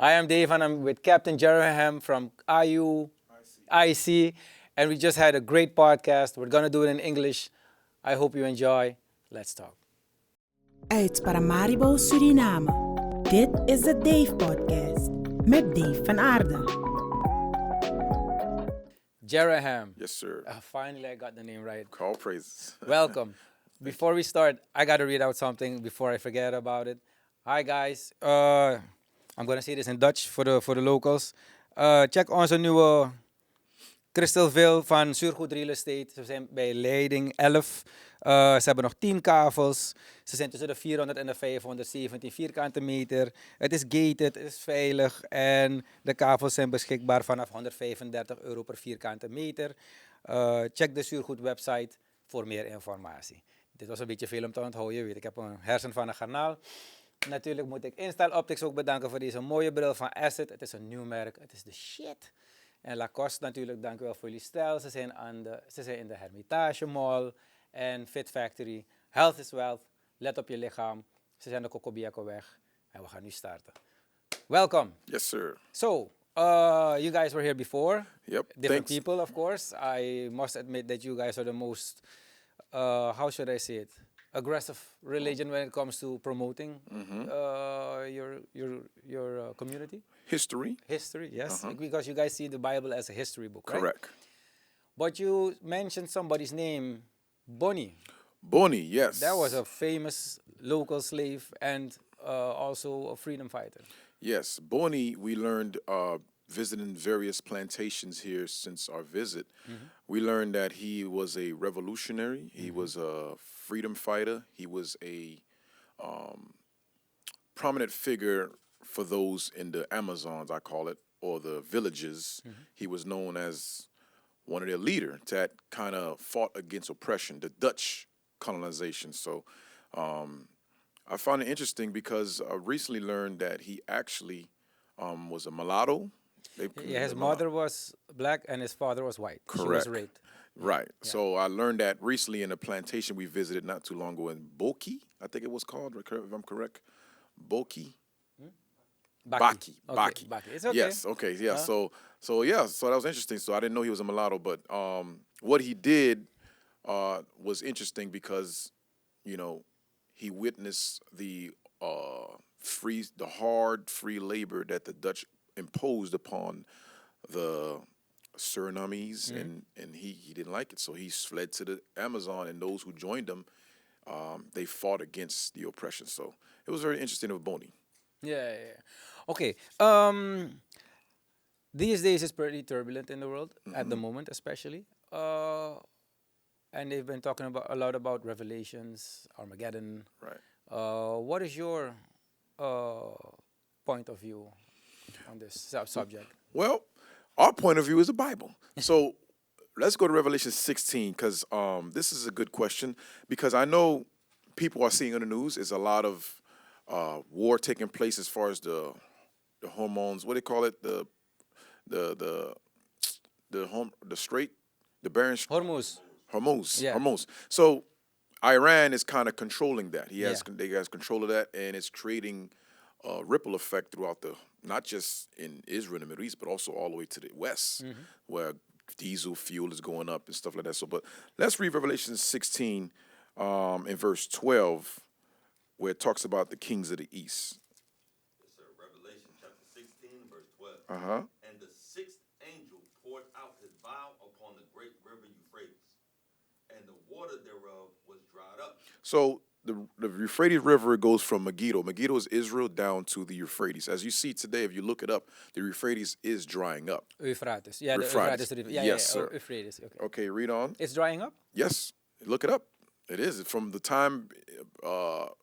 I am Dave and I'm with Captain Jeroham from IC, and we just had a great podcast. We're going to do it in English. I hope you enjoy. Let's talk. Uit Paramaribo, Suriname. Dit is de Dave Podcast met Dave van Aarde. Jeroham. Yes, sir. Finally, I got the name right. Call praises. Welcome. Before we start, I got to read out something before I forget about it. Hi, guys. I'm going to say this in Dutch for the locals. Check onze nieuwe Crystalville van Surgoed Real Estate. Ze zijn bij leiding 11. Ze hebben nog 10 kavels. Ze zijn tussen de 400 en de 517 vierkante meter. Het is gated, het is veilig. En de kavels zijn beschikbaar vanaf €135 per vierkante meter. Check de Surgoed website voor meer informatie. Dit was een beetje veel om te onthouden. Je weet, ik heb een hersen van een garnaal. Natuurlijk moet ik Install Optics ook bedanken voor deze mooie bril van Asset. Het is een nieuw merk. Het is de shit. En Lacoste natuurlijk, dank u wel voor jullie stijl. Ze zijn in de Hermitage Mall en Fit Factory. Health is wealth. Let op je lichaam. Ze zijn de Cocobiaco-weg. En we gaan nu starten. Welcome. Yes, sir. So, you guys were here before. Yep. Different Thanks. people, of course. I must admit that you guys are the most, how should I say it? Aggressive religion when it comes to promoting your community. History. History, yes, because you guys see the Bible as a history book, right? Correct. But you mentioned somebody's name, Bonnie. Bonnie, yes. That was a famous local slave and also a freedom fighter. Yes, Bonnie, we learned visiting various plantations here since our visit. We learned that he was a revolutionary. He was a freedom fighter. He was a prominent figure for those in the Amazons, I call it, or the villages. He was known as one of their leaders that kind of fought against oppression, the Dutch colonization. So I found it interesting because I recently learned that he actually was a mulatto. Yeah, his mother was black and his father was white. She was Correct. raped. Right. Yeah. So I learned that recently in a plantation we visited not too long ago in Boki, I think it was called, if I'm correct. Boki. Baki. Okay, Baki. It's okay. Yes. Okay. Yeah. So that was interesting. So I didn't know he was a mulatto, but what he did was interesting because, he witnessed the hard free labor that the Dutch imposed upon the Surinamese, and he didn't like it, so he fled to the Amazon, and those who joined him, they fought against the oppression. So it was very interesting with Bonnie. Yeah. Okay. These days it's pretty turbulent in the world at the moment, especially. And they've been talking a lot about Revelations, Armageddon. Right. What is your point of view on this subject? Well, our point of view is the Bible. So let's go to Revelation 16 because this is a good question because I know people are seeing on the news is a lot of war taking place as far as the hormones. What do they call it? The strait, the barren. Hormuz. Yeah. Hormuz. So Iran is kind of controlling that. They has control of that, and it's creating a ripple effect throughout not just in Israel and the Middle East, but also all the way to the West, where diesel fuel is going up and stuff like that. So, but let's read Revelation 16 in verse 12, where it talks about the kings of the East. Yes, sir. Revelation chapter 16, verse 12. Uh-huh. And the sixth angel poured out his vial upon the great river Euphrates, and the water thereof was dried up. So the Euphrates River goes from Megiddo. Megiddo is Israel down to the Euphrates. As you see today, if you look it up, the Euphrates is drying up. Euphrates. Yeah, Euphrates. the Euphrates River. Yes, sir. Euphrates. Okay. Okay, read on. It's drying up? Yes, look it up. It is. From the time of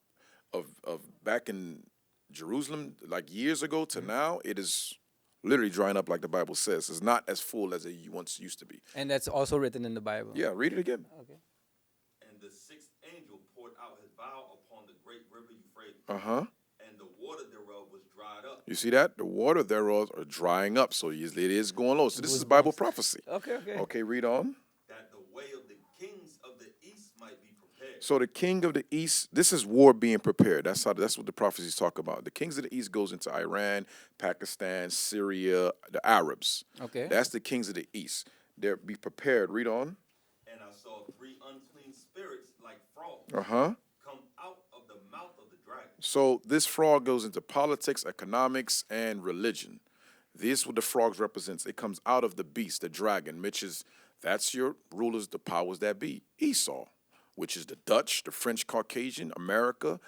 back in Jerusalem, like years ago to now, it is literally drying up like the Bible says. It's not as full as it once used to be. And that's also written in the Bible. Yeah, read it again. Okay. And the sixth angel poured out his vial upon the great river Euphrates. Uh-huh. And the water thereof was dried up. You see that? The water thereof are drying up, so it is going low. So this is Bible prophecy. Okay. Okay, read on. That the way of the kings of the east might be prepared. So the king of the east, this is war being prepared. That's what the prophecies talk about. The kings of the east goes into Iran, Pakistan, Syria, the Arabs. Okay. That's the kings of the east. They're be prepared. Read on. And I saw 3 unclean spirits like frogs come out of the mouth of the dragon. So this frog goes into politics, economics, and religion. This is what the frogs represents. It comes out of the beast, the dragon, that's your rulers, the powers that be. Esau, which is the Dutch, the French Caucasian, America,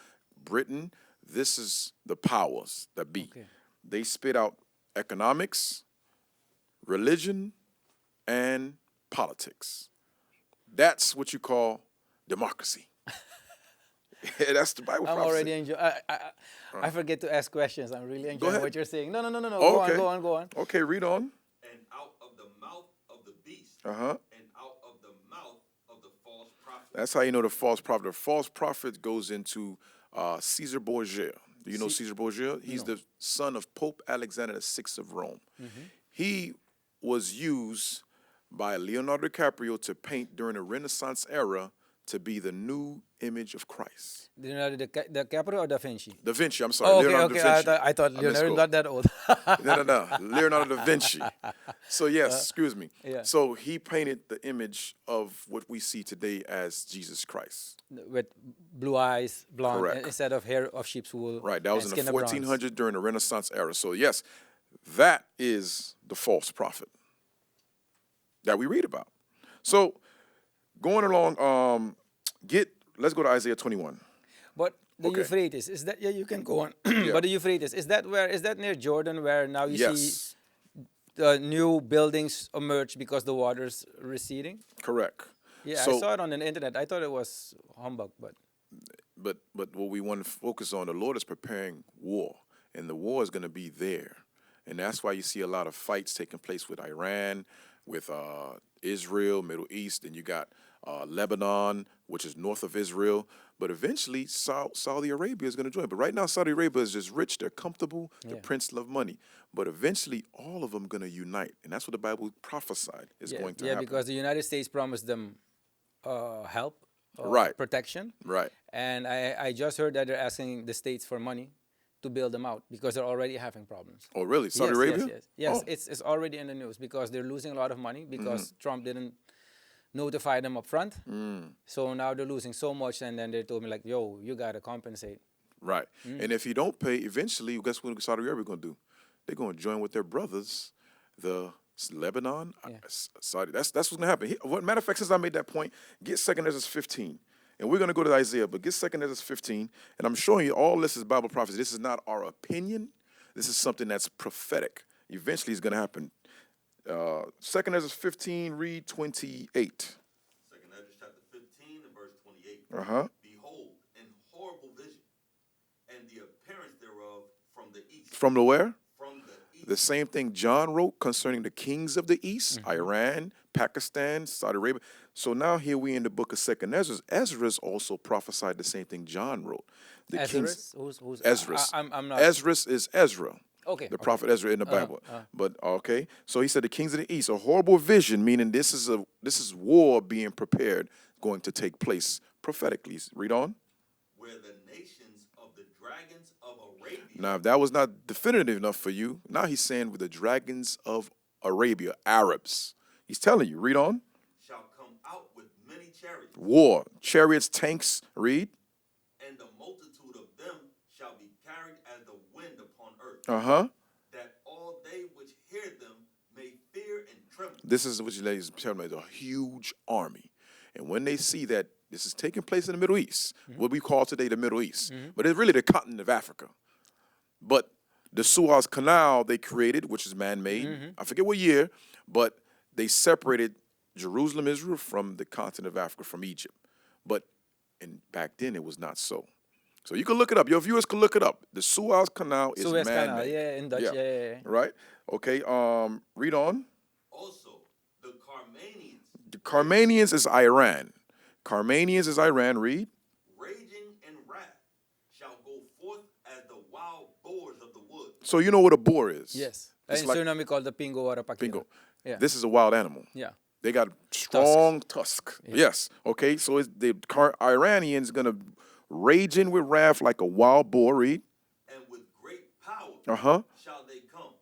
Britain. This is the powers that be. Okay. They spit out economics, religion, and politics. That's what you call democracy. That's the Bible prophecy. I'm already enjoying. I forget to ask questions. I'm really enjoying ahead. what you're saying. No. Okay. Go on. Okay, read on. And out of the mouth of the beast. Uh-huh. And out of the mouth of the false prophet. That's how you know the false prophet. The false prophet goes into Caesar Borgia. Do you know Caesar Borgia? He's the son of Pope Alexander VI of Rome. He was used by Leonardo DiCaprio to paint during the Renaissance era to be the new image of Christ. Leonardo DiCaprio or Da Vinci? Da Vinci, I'm sorry. Oh, Leonardo da Vinci. I thought Leonardo not that old. No. Leonardo da Vinci. So yes, excuse me. Yeah. So he painted the image of what we see today as Jesus Christ. With blue eyes, blonde, Correct. instead of hair of sheep's wool. Right, that was in the skin of bronze. 1400s during the Renaissance era. So yes, that is the false prophet that we read about. So going along, let's go to Isaiah 21. But the Okay. Euphrates, is that, you can go on. Yeah. But the Euphrates, is that near Jordan where now you Yes. see the new buildings emerge because the water's receding? Correct. Yeah, So, I saw it on the internet. I thought it was humbug, but but what we want to focus on, the Lord is preparing war, and the war is going to be there. And that's why you see a lot of fights taking place with Iran, with Israel, Middle East, and you got Lebanon, which is north of Israel. But eventually, Saudi Arabia is going to join. But right now, Saudi Arabia is just rich. They're comfortable. The prince love money. But eventually, all of them going to unite. And that's what the Bible prophesied is going to happen. because the United States promised them help, Right. protection. Right. And I just heard that they're asking the states for money to bail them out because they're already having problems. Oh, really? Saudi Arabia? Yes, Oh. it's already in the news because they're losing a lot of money because Trump didn't notify them up front. So now they're losing so much, and then they told me, like, yo, you got to compensate. Right. And if you don't pay, eventually, guess what Saudi Arabia going to do? They're going to join with their brothers, the Lebanon, Saudi. That's what's going to happen. Matter of fact, since I made that point, get 2 Ezra 15. And we're going to go to Isaiah, but get 2 Ezra 15. And I'm showing you all this is Bible prophecy. This is not our opinion. This is something that's prophetic. Eventually, it's going to happen. 2 Ezra 15, read 28. 2 Ezra chapter 15 and verse 28. Behold, an horrible vision, and the appearance thereof from the east. From the where? From the east. The same thing John wrote concerning the kings of the east, Iran, Pakistan, Saudi Arabia. So now here we in the book of 2 Ezra. Ezra's also prophesied the same thing John wrote. The Ezra's? Who's Ezra's. I'm not. Ezra's is Ezra. Okay. The prophet Ezra in the Bible. But okay. So he said the kings of the east, a horrible vision, meaning this is war being prepared, going to take place prophetically. Read on. Where the nations of the dragons of Arabia. Now, if that was not definitive enough for you, now he's saying with the dragons of Arabia, Arabs. He's telling you, read on. Shall come out with many chariots. War, chariots, tanks, read. And the multitude of them shall be carried as the wind upon earth. That all they which hear them may fear and tremble. This is what you ladies tell me, a huge army. And when they see that this is taking place in the Middle East, what we call today the Middle East, but it's really the continent of Africa. But the Suez Canal they created, which is man-made, I forget what year, but they separated Jerusalem, Israel, from the continent of Africa, from Egypt. But back then it was not so. So you can look it up. Your viewers can look it up. The Suez Canal is Suez man-made. Canal, in Dutch, yeah. Right? Okay, read on. Also, the Carmanians. The Carmanians is Iran. Carmanians is Iran, read. Raging in wrath shall go forth as the wild boars of the wood. So you know what a boar is. Yes. It's In like Suriname, we call the pingo or a paquino. bingo. Yeah. This is a wild animal. Yeah. They got strong tusk. Yeah. Yes. Okay. So the Iranians gonna rage in with wrath like a wild boar. Read. And with great power shall they come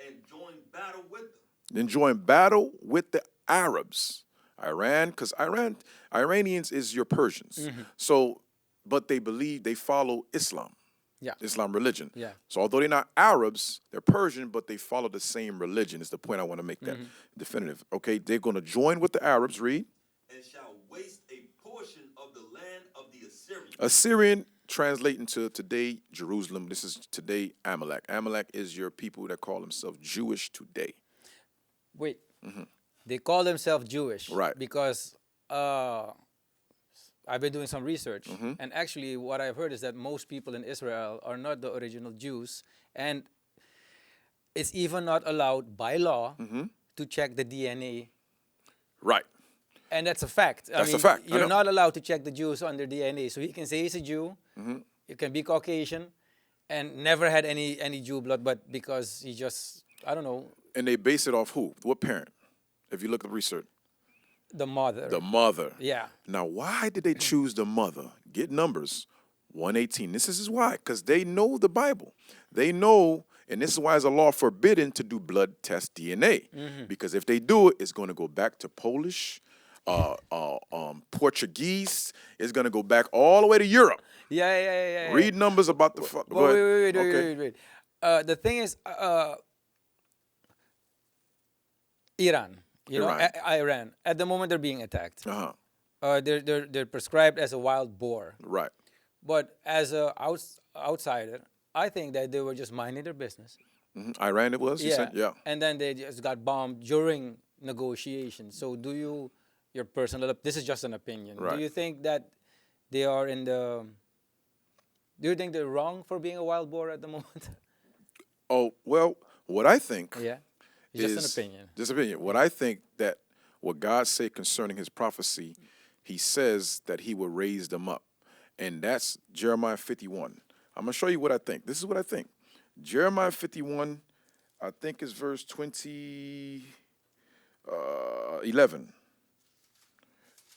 and join battle with them. Then join battle with the Arabs. Iran, because Iranians is your Persians. So, but they believe they follow Islam. Yeah. Islam religion. Yeah. So although they're not Arabs, they're Persian, but they follow the same religion is the point I want to make that definitive. Okay, they're going to join with the Arabs, read. And shall waste a portion of the land of the Assyrians. Assyrian translating to today Jerusalem. This is today Amalek. Amalek is your people that call themselves Jewish today. Wait. They call themselves Jewish. Right. Because I've been doing some research, and actually what I've heard is that most people in Israel are not the original Jews, and it's even not allowed by law to check the DNA. Right. And that's a fact. That's a fact. You're not allowed to check the Jews on their DNA. So he can say he's a Jew, you can be Caucasian, and never had any Jew blood, but because he just, I don't know. And they base it off who? What parent? If you look at the research. The mother. The mother. Yeah. Now, why did they choose the mother? Get numbers. 118. This is why. Because they know the Bible. They know, and this is why it's a law forbidden to do blood test DNA. Because if they do it, it's going to go back to Polish, Portuguese. It's going to go back all the way to Europe. Yeah. Read numbers about the... Wait. The thing is, Iran. Iran. At the moment, they're being attacked. They're prescribed as a wild boar. Right. But as an outsider, I think that they were just minding their business. Iran it was? You said? Yeah. And then they just got bombed during negotiations. So your personal, this is just an opinion. Right. Do you think that they are do you think they're wrong for being a wild boar at the moment? Oh, well, what I think... Yeah. Just an opinion. Just opinion. What I think that what God said concerning his prophecy, he says that he will raise them up. And that's Jeremiah 51. I'm going to show you what I think. This is what I think. Jeremiah 51, I think is verse 11.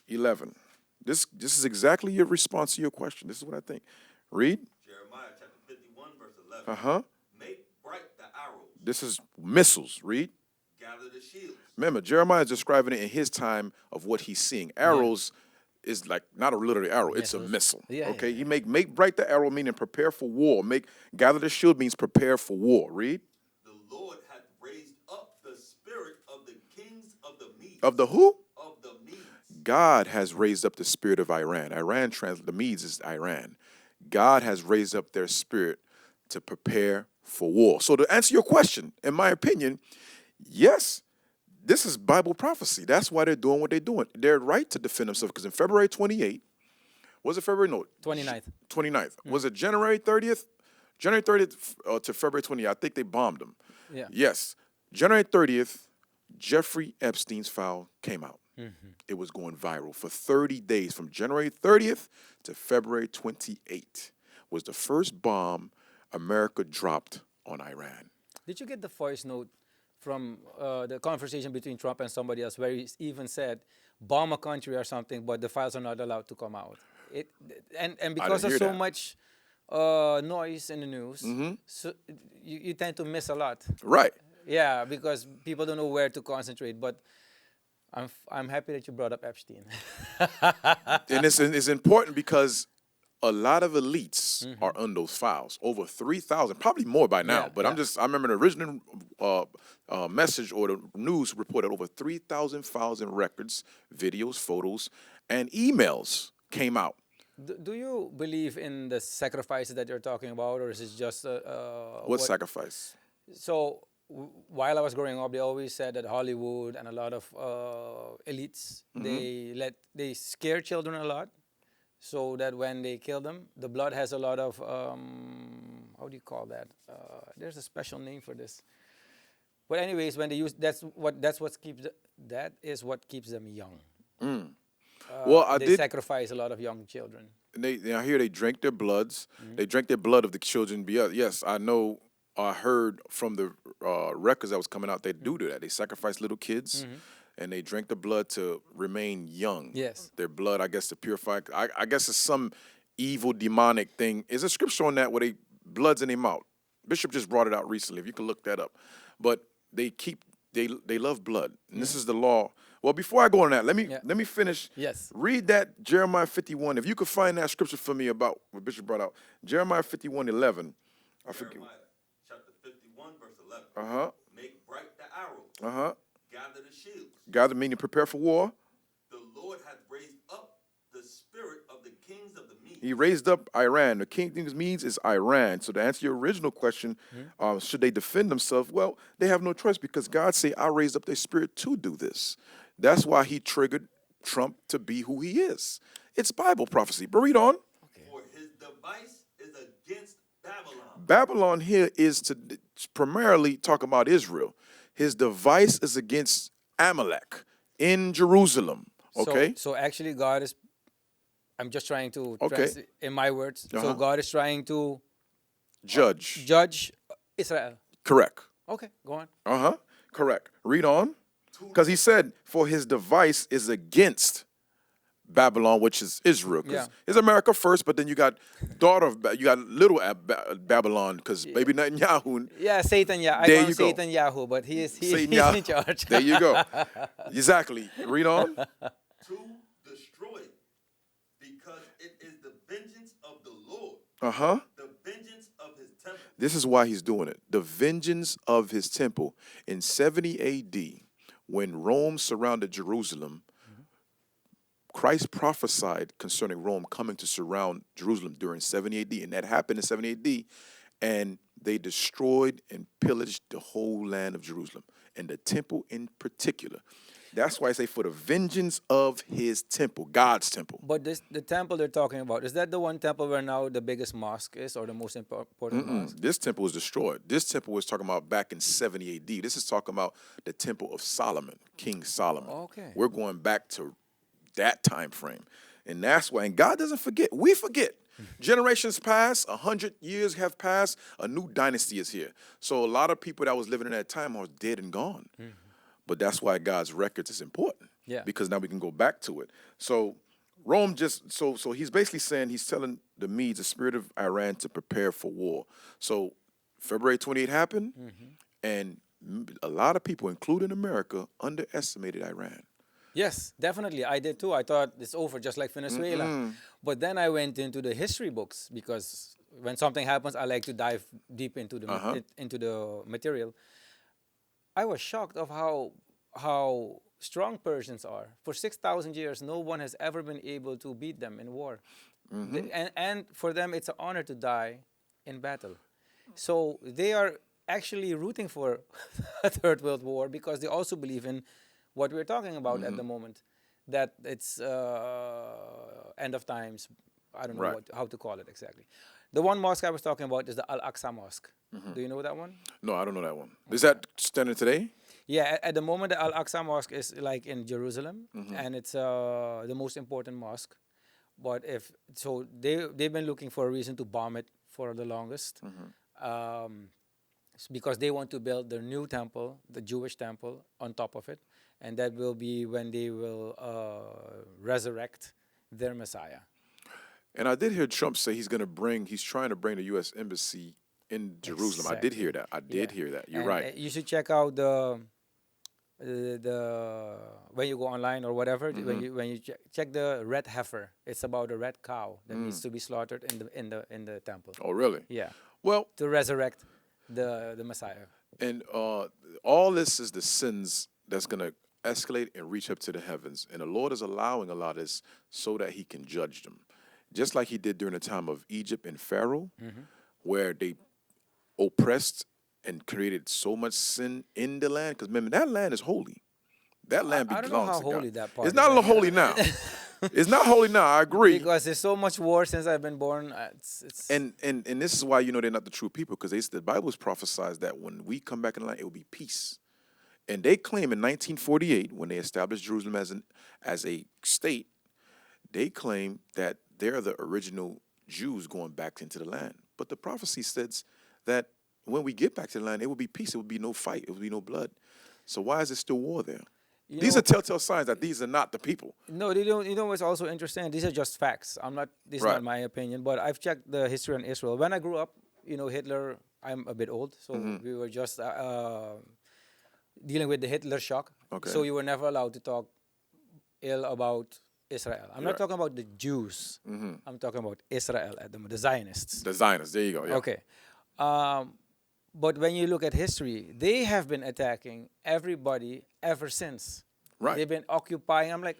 11. This is exactly your response to your question. This is what I think. Read. Jeremiah chapter 51, verse 11. Make bright the arrows. This is missiles. Read. Gather the shields. Remember, Jeremiah is describing it in his time of what he's seeing. Arrows is like not a literary arrow; it's a missile. Okay, he make bright the arrow meaning prepare for war. Gather the shield means prepare for war. Read. The Lord hath raised up the spirit of the kings of the Medes. Of the who? Of the Medes. God has raised up the spirit of Iran. The Medes is Iran. God has raised up their spirit to prepare for war. So to answer your question, in my opinion, yes, this is Bible prophecy. That's why they're doing what they're doing. They're right to defend themselves because in February 28th, was it February? No. 29th. 29th. Was it January 30th? January 30th to February 28th. I think they bombed them. Yeah. Yes. January 30th, Jeffrey Epstein's file came out. It was going viral for 30 days. From January 30th to February 28th was the first bomb America dropped on Iran. Did you get the voice note from the conversation between Trump and somebody else where he even said, bomb a country or something, but the files are not allowed to come out? And because of so much noise in the news, so you tend to miss a lot. Right. Yeah, because people don't know where to concentrate. But I'm happy that you brought up Epstein. And it's important because a lot of elites are on those files. Over 3,000, probably more by now. But I remember the original message or the news reported over 3,000 files and records, videos, photos, and emails came out. Do you believe in the sacrifices that you're talking about, or is it just what sacrifice? So while I was growing up, they always said that Hollywood and a lot of elites they scare children a lot, so that when they kill them, the blood has a lot of how do you call that? There's a special name for this. But anyways, when they use that is what keeps them young. Well, they sacrifice a lot of young children. I hear they drink their bloods. They drink their blood of the children. Yes, I know. I heard from the records that was coming out, they do that. They sacrifice little kids, and they drink the blood to remain young. Yes. Their blood, I guess, to purify. I guess it's some evil demonic thing. Is a scripture on that where they blood's in their mouth? Bishop just brought it out recently. If you can look that up, but they love blood, and this is the law. Well, before I go on that, let me finish. Yes. Read that Jeremiah 51. If you could find that scripture for me about what Bishop brought out, Jeremiah 51:11. I forget. Jeremiah chapter 51 verse 11. Make bright the arrows. Gather the shields. Gather meaning prepare for war. The Lord hath raised up the spirit of the kings of the Medes. He raised up Iran. The king of the Medes is Iran. So to answer your original question, should they defend themselves? Well, they have no choice because God say, I raised up their spirit to do this. That's why he triggered Trump to be who he is. It's Bible prophecy. But read on. Okay. For his device is against Babylon. Babylon here is to primarily talk about Israel. His device is against Amalek in Jerusalem. Okay? So actually God is, I'm just trying to translate in my words. So God is trying to judge Israel. Correct. Okay, go on. Correct. Read on. Because he said, for his device is against Babylon, which is Israel. Because it's America first, but then you got little Babylon, because baby Netanyahu. Yeah, Satan, I call him Satan Yahoo, but he's in charge. There you go. Exactly. Read on. To destroy it, because it is the vengeance of the Lord. The vengeance of his temple. This is why he's doing it. The vengeance of his temple. In 70 A.D., when Rome surrounded Jerusalem, Christ prophesied concerning Rome coming to surround Jerusalem during 70 AD. And that happened in 70 AD. And they destroyed and pillaged the whole land of Jerusalem, and the temple in particular. That's why I say for the vengeance of his temple, God's temple. But the temple they're talking about, is that the one temple where now the biggest mosque is, or the most important mosque? This temple was destroyed. This temple was talking about back in 70 AD. This is talking about the temple of Solomon, King Solomon. Okay. We're going back to that time frame. And that's why, and God doesn't forget. We forget. Generations pass, 100 years have passed, a new dynasty is here. So a lot of people that was living in that time are dead and gone. But that's why God's records is important. Yeah. Because now we can go back to it. So Rome just, so he's basically saying, he's telling the Medes, the spirit of Iran, to prepare for war. So February 28 happened, and a lot of people, including America, underestimated Iran. Yes, definitely. I did too. I thought it's over, just like Venezuela. But then I went into the history books, because when something happens, I like to dive deep into the material. I was shocked of how strong Persians are. For 6,000 years, no one has ever been able to beat them in war. And for them, it's an honor to die in battle. So they are actually rooting for a Third World War, because they also believe in what we're talking about at the moment, that it's end of times. I don't know how to call it exactly. The one mosque I was talking about is the Al-Aqsa Mosque. Do you know that one? No, I don't know that one. Is that standing today? Yeah, at the moment, the Al-Aqsa Mosque is like in Jerusalem, and it's the most important mosque. But they've been looking for a reason to bomb it for the longest, because they want to build their new temple, the Jewish temple, on top of it, and that will be when they will resurrect their Messiah. And I did hear Trump say he's trying to bring the U.S. Embassy in Jerusalem. Exactly. I did hear that. I did hear that. You're right. You should check out the when you go online or whatever, when you check the red heifer. It's about a red cow that needs to be slaughtered in the temple. Oh, really? Yeah. Well, to resurrect the Messiah. And all this is the sins that's going to escalate and reach up to the heavens. And the Lord is allowing a lot of this so that he can judge them. Just like he did during the time of Egypt and Pharaoh, where they oppressed and created so much sin in the land. Because remember, that land is holy. That land belongs to God. I don't know how holy that part is. It's not holy now. It's not holy now, I agree. Because there's so much war since I've been born. And this is why they're not the true people, because the Bible prophesies that when we come back in the land, it will be peace. And they claim in 1948, when they established Jerusalem as a state, they claim that they're the original Jews going back into the land. But the prophecy says that when we get back to the land, it will be peace. It will be no fight. It will be no blood. So why is there still war there? These are telltale signs that these are not the people. No, they don't. You know what's also interesting? These are just facts. This is not my opinion, but I've checked the history on Israel. When I grew up, Hitler, I'm a bit old, so we were just dealing with the Hitler shock. Okay. So you were never allowed to talk ill about Israel. I'm not talking about the Jews. I'm talking about Israel at the Zionists. The Zionists, there you go. Yeah. Okay. But when you look at history, they have been attacking everybody ever since. Right. They've been occupying. I'm like,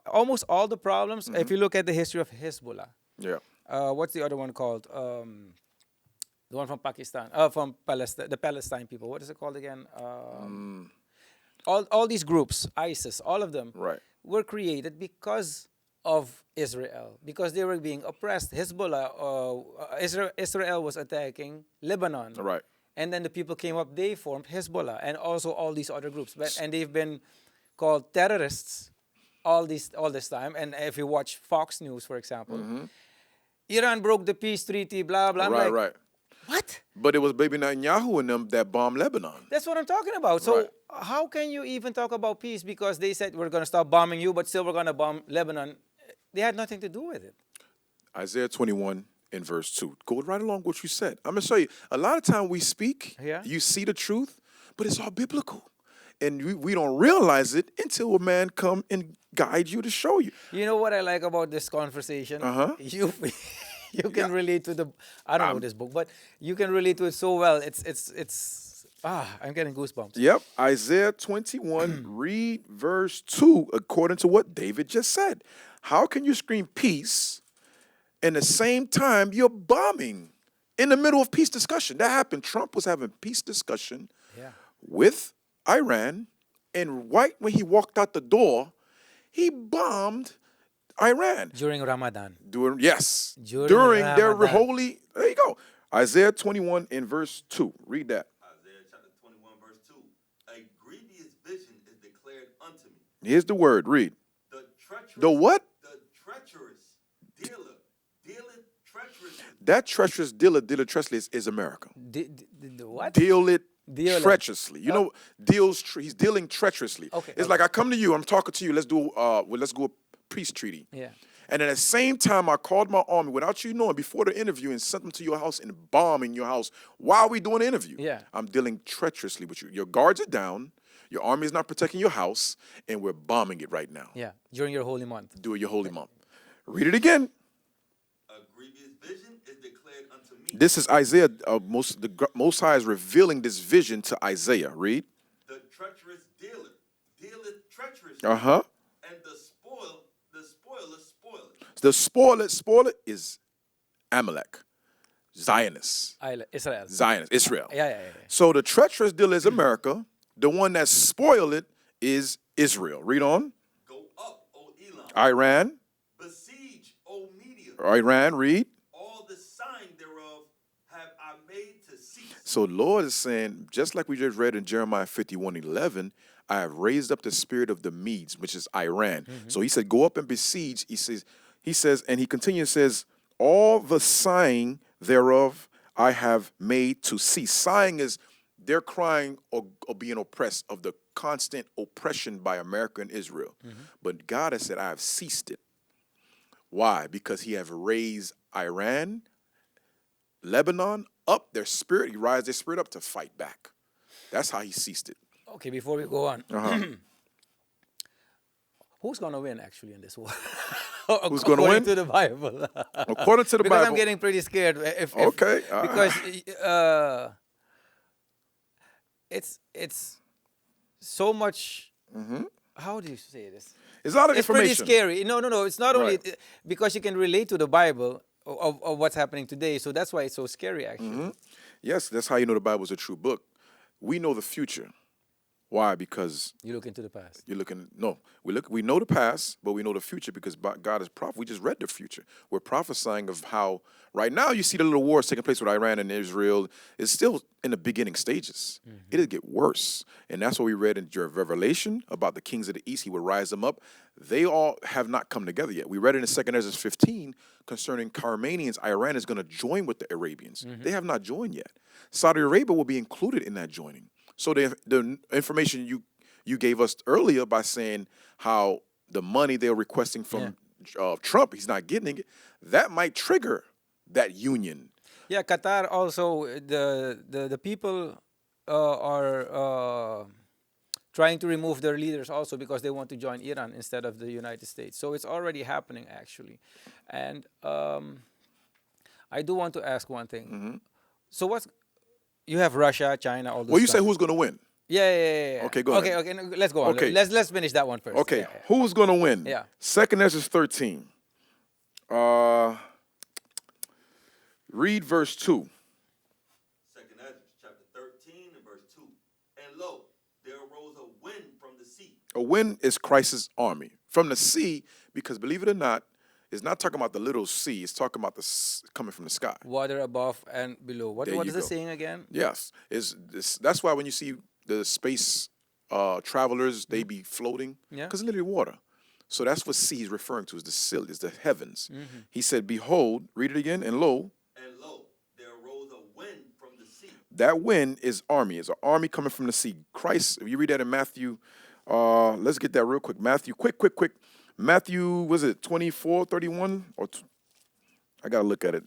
almost all the problems. If you look at the history of Hezbollah. Yeah. What's the other one called? The one from Pakistan, from Palestine, the Palestine people. What is it called again? All these groups, ISIS, all of them were created because of Israel, because they were being oppressed. Hezbollah, Israel was attacking Lebanon. Right. And then the people came up, they formed Hezbollah, and also all these other groups. And they've been called terrorists all this time. And if you watch Fox News, for example, Iran broke the peace treaty, blah, blah. Right. What? But it was Baby Netanyahu and them that bombed Lebanon. That's what I'm talking about. So how can you even talk about peace? Because they said we're going to stop bombing you, but still we're going to bomb Lebanon. They had nothing to do with it. Isaiah 21 in verse 2. Go right along with what you said. I'm going to show you. A lot of time we speak, you see the truth, but it's all biblical. And we don't realize it until a man come and guide you to show you. You know what I like about this conversation? You can relate to I don't know this book, but you can relate to it so well. I'm getting goosebumps. Yep. Isaiah 21, read verse 2, according to what David just said. How can you scream peace and at the same time you're bombing in the middle of peace discussion? That happened. Trump was having peace discussion with Iran, and right when he walked out the door, he bombed Iran. During Ramadan. During Ramadan. Their holy, there you go. Isaiah 21 in verse 2. Read that. Isaiah chapter 21 verse 2. A grievous vision is declared unto me. Here's the word. Read. The what? The treacherous dealer. Dealeth treacherously. That treacherous dealer treacherously is America. The what? Deal treacherously. You know, he's dealing treacherously. It's like I come to you, I'm talking to you, let's do a peace treaty. Yeah. And at the same time, I called my army without you knowing before the interview and sent them to your house and bombing your house while we doing the interview. Yeah. I'm dealing treacherously with you. Your guards are down. Your army is not protecting your house, and we're bombing it right now. Yeah, during your holy month. Do your holy month. Read it again. A grievous vision is declared unto me. This is Isaiah. The Most High is revealing this vision to Isaiah. Read. The treacherous dealer dealeth treacherously. And the spoiler spoileth. The spoiler is Amalek, Zionists. Israel. Yeah. So the treacherous dealer is America. The one that spoiled it is Israel. Read on. Go up, O Elam. Iran. Besiege, O Media. Iran, read. All the sign thereof have I made to cease. So the Lord is saying, just like we just read in Jeremiah 51:11, I have raised up the spirit of the Medes, which is Iran. So he said, go up and besiege. He says, and he continues, says, all the sighing thereof I have made to cease. Sighing is they're crying or being oppressed of the constant oppression by America and Israel. But God has said, I have ceased it. Why? Because he have raised Iran, Lebanon up, their spirit. He raised their spirit up to fight back. That's how he ceased it. Okay, before we go on. Who's going to win actually in this war? Who's going to win? According to the Bible. According to the because Bible. I'm getting pretty scared. Because it's so much. How do you say this? It's a lot of information. It's pretty scary. No. It's not only because you can relate to the Bible of what's happening today. So that's why it's so scary, actually. Yes, that's how you know the Bible is a true book. We know the future. Why? Because you look into the past. We know the past, but we know the future because God is prophet. We just read the future. We're prophesying of how right now you see the little wars taking place with Iran and Israel. It's still in the beginning stages. It'll get worse. And that's what we read in Revelation about the kings of the east. He would rise them up. They all have not come together yet. We read it in 2 Ezra 15 concerning Carmanians. Iran is going to join with the Arabians. They have not joined yet. Saudi Arabia will be included in that joining. So the information you gave us earlier by saying how the money they're requesting from Trump, he's not getting it, that might trigger that union. Yeah, Qatar also, the people are trying to remove their leaders also because they want to join Iran instead of the United States. So it's already happening, actually. And I do want to ask one thing. Mm-hmm. So you have Russia, China, all those Well, you say countries. who's going to win? Yeah. Okay, go ahead. Okay, no, let's go on. Okay. Let's finish that one first. Okay, Yeah. who's going to win? Yeah. 2 Ezra 13. Read verse 2. 2 Ezra chapter 13 and verse 2. And lo, there arose a wind from the sea. A wind is Christ's army. From the sea, because believe it or not, it's not talking about the little sea. It's talking about coming from the sky. Water above and below. What There is you the go. saying again? Yes. That's why when you see the space travelers, they be floating. Yeah. Because it's literally water. So that's what sea is referring to, is the seal, is the heavens. Mm-hmm. He said, behold, read it again, and lo, There arose a wind from the sea. that wind is army. It's an army coming from the sea. Christ, if you read that in Matthew, let's get that real quick. Matthew, quick. Matthew, was it 24, 31? I got to look at it.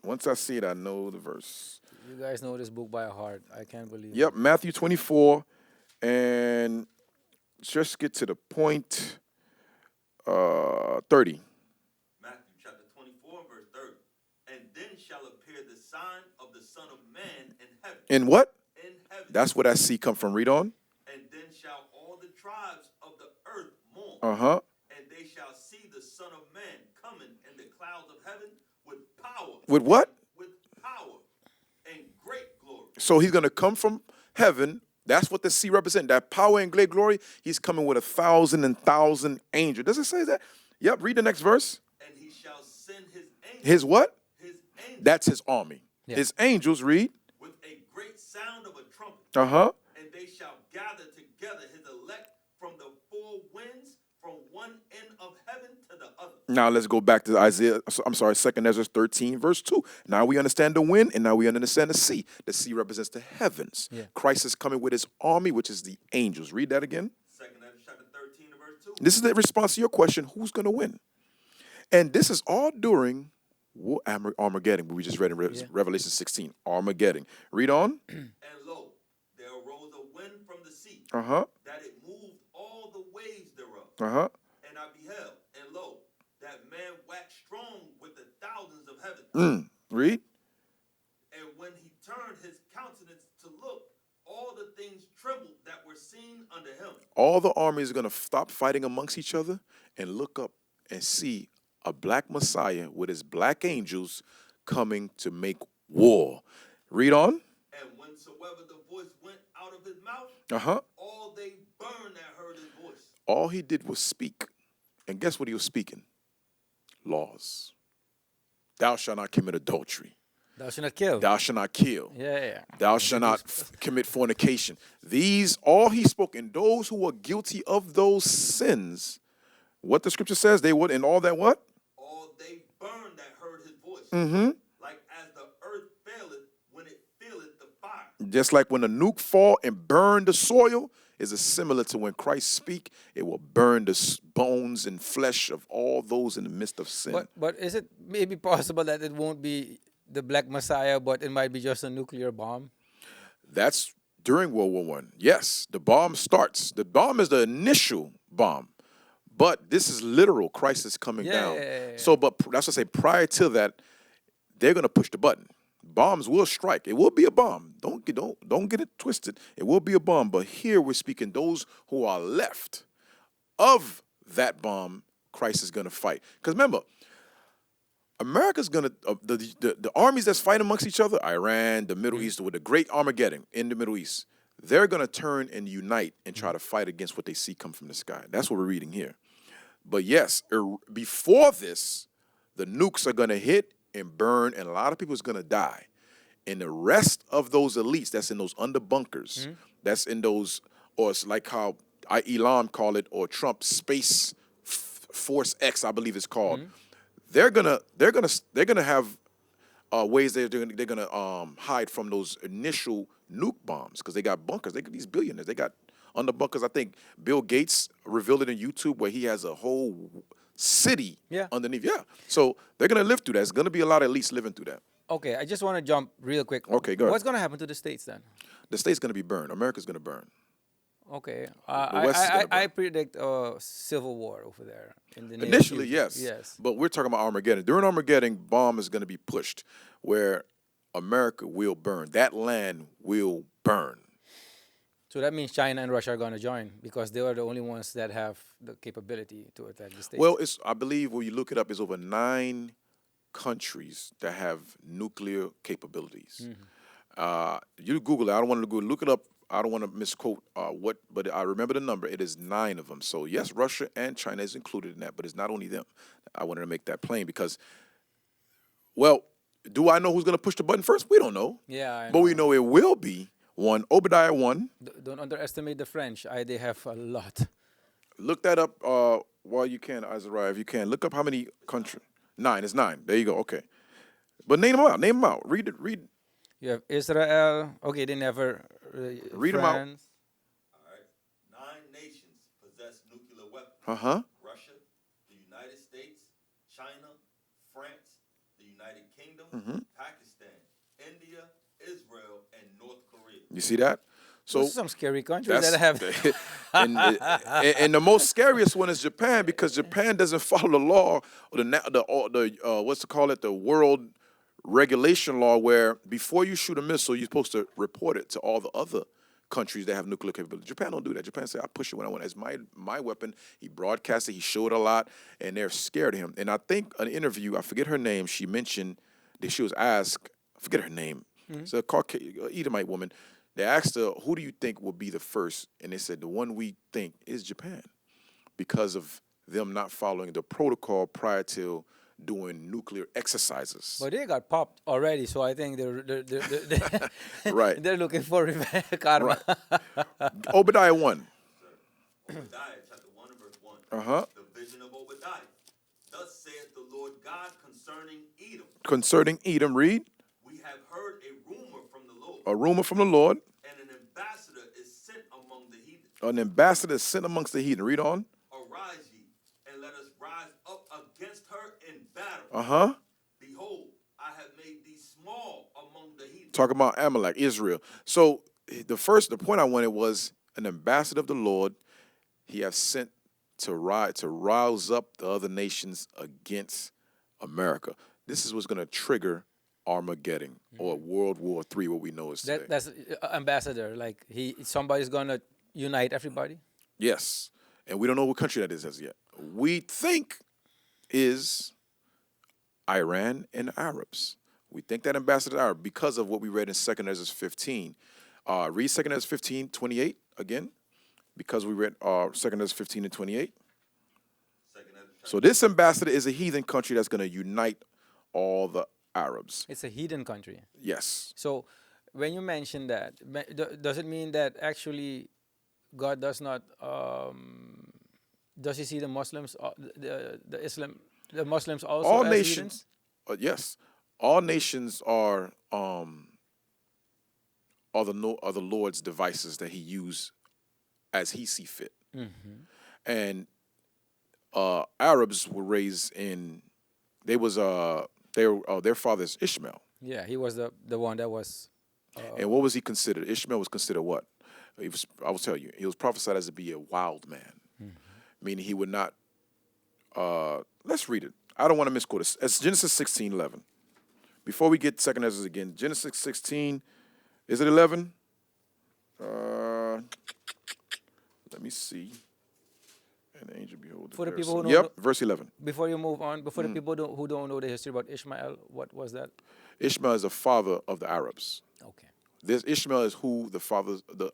Once I see it, I know the verse. You guys know this book by heart. I can't believe Yep, it. Matthew 24, and just get to the point, 30. Matthew chapter 24 verse 30. And then shall appear the sign of the Son of Man in heaven. In what? In heaven. That's where that sea come from. Read on. And then shall all the tribes of the earth mourn. Uh-huh. And they shall see the Son of Man coming in the clouds of heaven with power. With what? With power and great glory. So he's going to come from heaven. That's what the sea represents. That power and great glory. He's coming with 1,000 and 1,000 angels. Does it say that? Yep. Read the next verse. And he shall send his angels. His what? His angels. That's his army. Yeah. His angels, read. With a great sound of a trumpet. Uh-huh. And they shall gather together his elect from the four winds, from one end of heaven to the other. Now let's go back to 2 Ezra 13, verse 2. Now we understand the wind, and now we understand the sea. The sea represents the heavens. Yeah. Christ is coming with his army, which is the angels. Read that again. 2 Ezra chapter 13 and verse 2. This is the response to your question, who's going to win? And this is all during Armageddon, we just read in Revelation 16. Armageddon. Read on. And lo, there arose a wind from the sea, Uh-huh. that it moved all the waves thereof. Uh-huh. And I beheld, and lo, that man waxed strong with the thousands of heaven. Read. And when he turned his countenance to look, all the things trembled that were seen under him. All the armies are going to stop fighting amongst each other and look up and see a black Messiah with his black angels coming to make war. Read on. And whensoever the voice went out of his mouth, Uh-huh. all they burned that heard his voice. All he did was speak. And guess what he was speaking? Laws. Thou shalt not commit adultery. Thou shalt not kill. Thou shalt not kill. Yeah. Thou shalt not commit fornication. These, all he spoke, and those who were guilty of those sins, what the scripture says, they would, and all that what? All they burned that heard his voice. Mm-hmm. Like as the earth faileth when it feeleth the fire. Just like when a nuke fall and burn the soil, is similar to when Christ speak, it will burn the bones and flesh of all those in the midst of sin. But is it maybe possible that it won't be the Black Messiah, but it might be just a nuclear bomb? That's during World War I. Yes, the bomb starts. The bomb is the initial bomb. But this is literal. Christ is coming down. Yeah. So, but that's what I say, prior to that, they're going to push the button. Bombs will strike. It will be a bomb. Don't get it twisted. It will be a bomb. But here we're speaking those who are left of that bomb, Christ is going to fight. Because remember, America's going to, the armies that's fighting amongst each other, Iran, the Middle East, with the great Armageddon in the Middle East, they're going to turn and unite and try to fight against what they see come from the sky. That's what we're reading here. But yes, before this, the nukes are going to hit and burn, and a lot of people is going to die. And the rest of those elites that's in those under bunkers, that's in those, or it's like how Elon call it, or Trump Space Force X, I believe it's called. They're gonna have ways they're gonna hide from those initial nuke bombs because they got bunkers. They got these billionaires. They got under bunkers. I think Bill Gates revealed it on YouTube where he has a whole city underneath. Yeah. So they're gonna live through that. There's gonna be a lot of elites living through that. Okay, I just want to jump real quick. Okay, go ahead. What's going to happen to the States then? The state's gonna be burned. America's gonna burn. Okay. West is gonna I burn. predict a civil war over there. In the near Initially, future. yes. Yes. But we're talking about Armageddon. During Armageddon, bomb is gonna be pushed where America will burn. That land will burn. So that means China and Russia are going to join because they are the only ones that have the capability to attack the States. Well, I believe when you look it up, it's over 9 countries that have nuclear capabilities. You Google it. I don't want to go look it up. I don't want to misquote but I remember the number. It is 9 of them. So yes, Russia and China is included in that, but it's not only them. I wanted to make that plain because, well, do I know who's going to push the button first? We don't know. Yeah, I But we know it will be one. Obadiah 1. Don't underestimate the French. They have a lot. Look that up while you can, Azariah, if you can. Look up how many countries. 9. It's 9. There you go. Okay. But name them out. Name them out. Read it. Read. You have Israel. Okay, they never. Read 'em out. France. All right. 9 nations possess nuclear weapons. Uh-huh. Russia, the United States, China, France, the United Kingdom, Pakistan, India, Israel, and North Korea. You see that? So Those are some scary countries that have. and the most scariest one is Japan because Japan doesn't follow the law or the what's to call it, the world regulation law, where before you shoot a missile you're supposed to report it to all the other countries that have nuclear capability. Japan don't do that. Japan say, I push it when I want. It's my weapon. He broadcasted, he showed a lot, and they're scared of him. And I think an interview, I forget her name, she mentioned that she was asked, I forget her name, it's a Edomite woman. They asked her, who do you think will be the first? And they said, the one we think is Japan because of them not following the protocol prior to doing nuclear exercises. But they got popped already, so I think they're Right. They're looking for revenge, karma. Right. Obadiah 1. Obadiah chapter 1 and verse 1. Uh-huh. The vision of Obadiah. Thus saith the Lord God concerning Edom. Concerning Edom, read. We have heard a rumor from the Lord. A rumor from the Lord. And an ambassador is sent among the heathen. An ambassador is sent amongst the heathen. Read on. Arise ye, and let us rise up against her in battle. Uh-huh. Behold, I have made thee small among the heathen. Talking about Amalek, Israel. So the point I wanted was an ambassador of the Lord. He has sent to rouse up the other nations against America. This is what's going to trigger Armageddon or World War III, what we know is today. That's ambassador. Like somebody's gonna unite everybody. Yes, and we don't know what country that is as yet. We think is Iran and Arabs. We think that ambassador Arab because of what we read in 2 Ezra 15. Read 2 Ezra 15, 28 again, because we read 2 Ezra 15 and 28. So this ambassador is a heathen country that's going to unite all the Arabs. It's a heathen country. Yes. So when you mention that, does it mean that actually God does not? Does He see the Muslims, the Muslims also All as nations. heathens? Yes. All nations are the Lord's devices that He used as He see fit. And Arabs were raised in. Their father is Ishmael. Yeah, he was the one that was. And what was he considered? Ishmael was considered what? I will tell you. He was prophesied as to be a wild man, meaning he would not. Let's read it. I don't want to misquote it. It's Genesis 16:11. Before we get 2 Ezra again, Genesis 16, is it 11? Let me see. And the angel behold. For the people who don't Yep, know, verse 11. before you move on, before the people who don't know the history about Ishmael, what was that? Ishmael is the father of the Arabs. Okay. This Ishmael is who